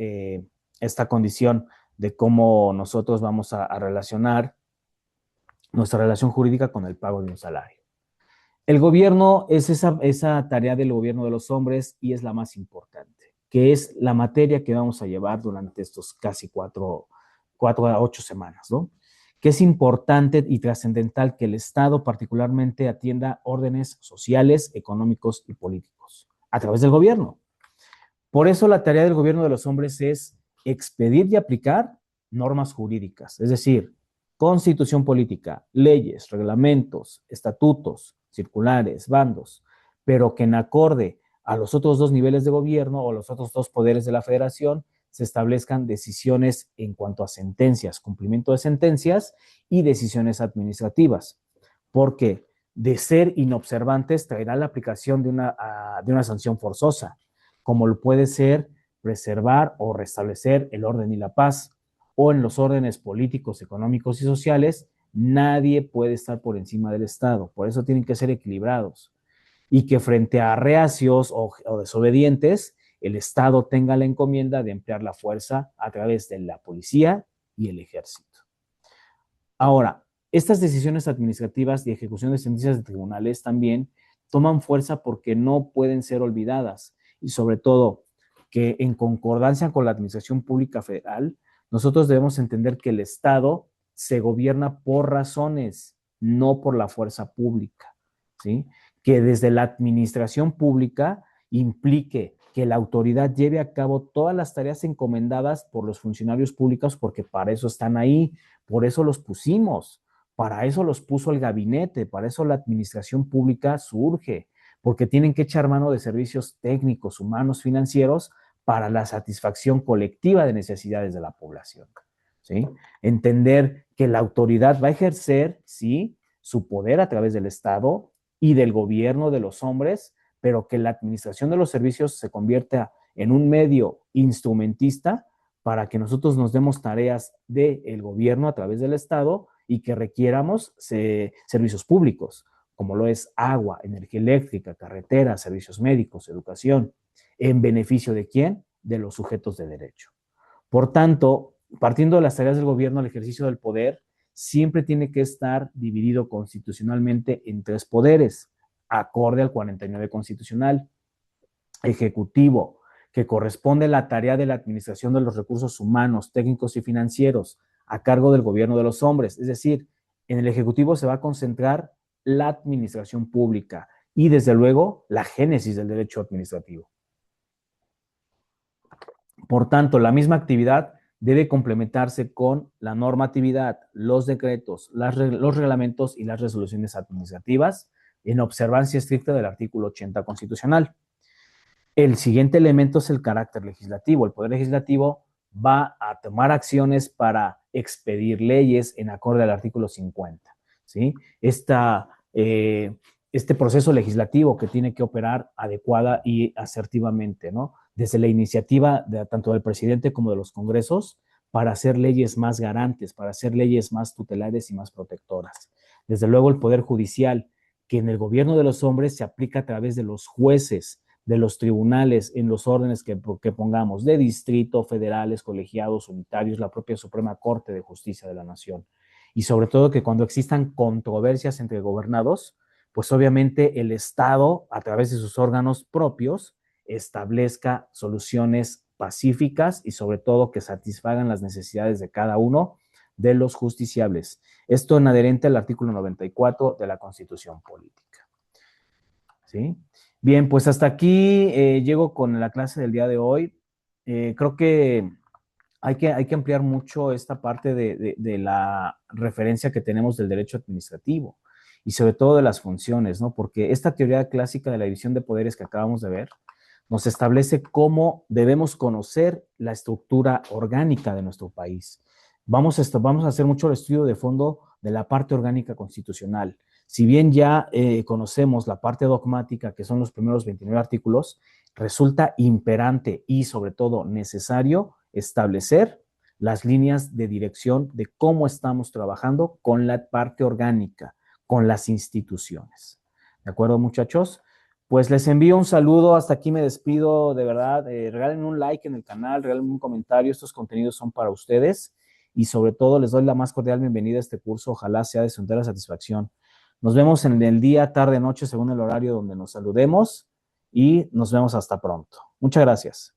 esta condición de cómo nosotros vamos a relacionar nuestra relación jurídica con el pago de un salario. El gobierno es esa tarea del gobierno de los hombres y es la más importante, que es la materia que vamos a llevar durante estos casi 4 a 8 semanas, ¿no? Que es importante y trascendental que el Estado particularmente atienda órdenes sociales, económicos y políticos a través del gobierno. Por eso la tarea del gobierno de los hombres es expedir y aplicar normas jurídicas, es decir, constitución política, leyes, reglamentos, estatutos, circulares, bandos, pero que en acorde a los otros dos niveles de gobierno o los otros dos poderes de la federación se establezcan decisiones en cuanto a sentencias, cumplimiento de sentencias y decisiones administrativas, porque de ser inobservantes traerá la aplicación de una sanción forzosa, como lo puede ser preservar o restablecer el orden y la paz, o en los órdenes políticos, económicos y sociales, nadie puede estar por encima del Estado, por eso tienen que ser equilibrados, y que frente a reacios o desobedientes, el Estado tenga la encomienda de emplear la fuerza a través de la policía y el ejército. Ahora, estas decisiones administrativas y ejecución de sentencias de tribunales también toman fuerza porque no pueden ser olvidadas y sobre todo que en concordancia con la Administración Pública Federal, nosotros debemos entender que el Estado se gobierna por razones, no por la fuerza pública, ¿sí? Que desde la administración pública implique que la autoridad lleve a cabo todas las tareas encomendadas por los funcionarios públicos, porque para eso están ahí, por eso los pusimos, para eso los puso el gabinete, para eso la administración pública surge, porque tienen que echar mano de servicios técnicos, humanos, financieros, para la satisfacción colectiva de necesidades de la población, ¿sí? Entender que la autoridad va a ejercer, sí, su poder a través del Estado y del gobierno de los hombres, pero que la administración de los servicios se convierta en un medio instrumentista para que nosotros nos demos tareas del gobierno a través del Estado y que requiéramos servicios públicos, como lo es agua, energía eléctrica, carreteras, servicios médicos, educación. ¿En beneficio de quién? De los sujetos de derecho. Por tanto, partiendo de las tareas del gobierno, el ejercicio del poder siempre tiene que estar dividido constitucionalmente en 3 poderes, acorde al 49 constitucional. Ejecutivo, que corresponde a la tarea de la administración de los recursos humanos, técnicos y financieros a cargo del gobierno de los hombres. Es decir, en el Ejecutivo se va a concentrar la administración pública y, desde luego, la génesis del derecho administrativo. Por tanto, la misma actividad debe complementarse con la normatividad, los decretos, los reglamentos y las resoluciones administrativas en observancia estricta del artículo 80 constitucional. El siguiente elemento es el carácter legislativo. El Poder Legislativo va a tomar acciones para expedir leyes en acorde al artículo 50, ¿sí? Este proceso legislativo que tiene que operar adecuada y asertivamente, ¿no? Desde la iniciativa tanto del presidente como de los congresos, para hacer leyes más garantes, para hacer leyes más tutelares y más protectoras. Desde luego el Poder Judicial, que en el gobierno de los hombres se aplica a través de los jueces, de los tribunales, en los órdenes que pongamos, de distrito, federales, colegiados, unitarios, la propia Suprema Corte de Justicia de la Nación. Y sobre todo que cuando existan controversias entre gobernados, pues obviamente el Estado, a través de sus órganos propios, establezca soluciones pacíficas y sobre todo que satisfagan las necesidades de cada uno de los justiciables. Esto en adherente al artículo 94 de la Constitución Política. ¿Sí? Bien, pues hasta aquí llego con la clase del día de hoy. Creo que hay que ampliar mucho esta parte de la referencia que tenemos del derecho administrativo y sobre todo de las funciones, ¿no? Porque esta teoría clásica de la división de poderes que acabamos de ver nos establece cómo debemos conocer la estructura orgánica de nuestro país. Vamos a hacer mucho el estudio de fondo de la parte orgánica constitucional. Si bien ya conocemos la parte dogmática, que son los primeros 29 artículos, resulta imperante y sobre todo necesario establecer las líneas de dirección de cómo estamos trabajando con la parte orgánica, con las instituciones. ¿De acuerdo, muchachos? Pues les envío un saludo, hasta aquí me despido, de verdad, regálenme un like en el canal, regálenme un comentario, estos contenidos son para ustedes y sobre todo les doy la más cordial bienvenida a este curso, ojalá sea de su entera satisfacción. Nos vemos en el día, tarde, noche, según el horario donde nos saludemos y nos vemos hasta pronto. Muchas gracias.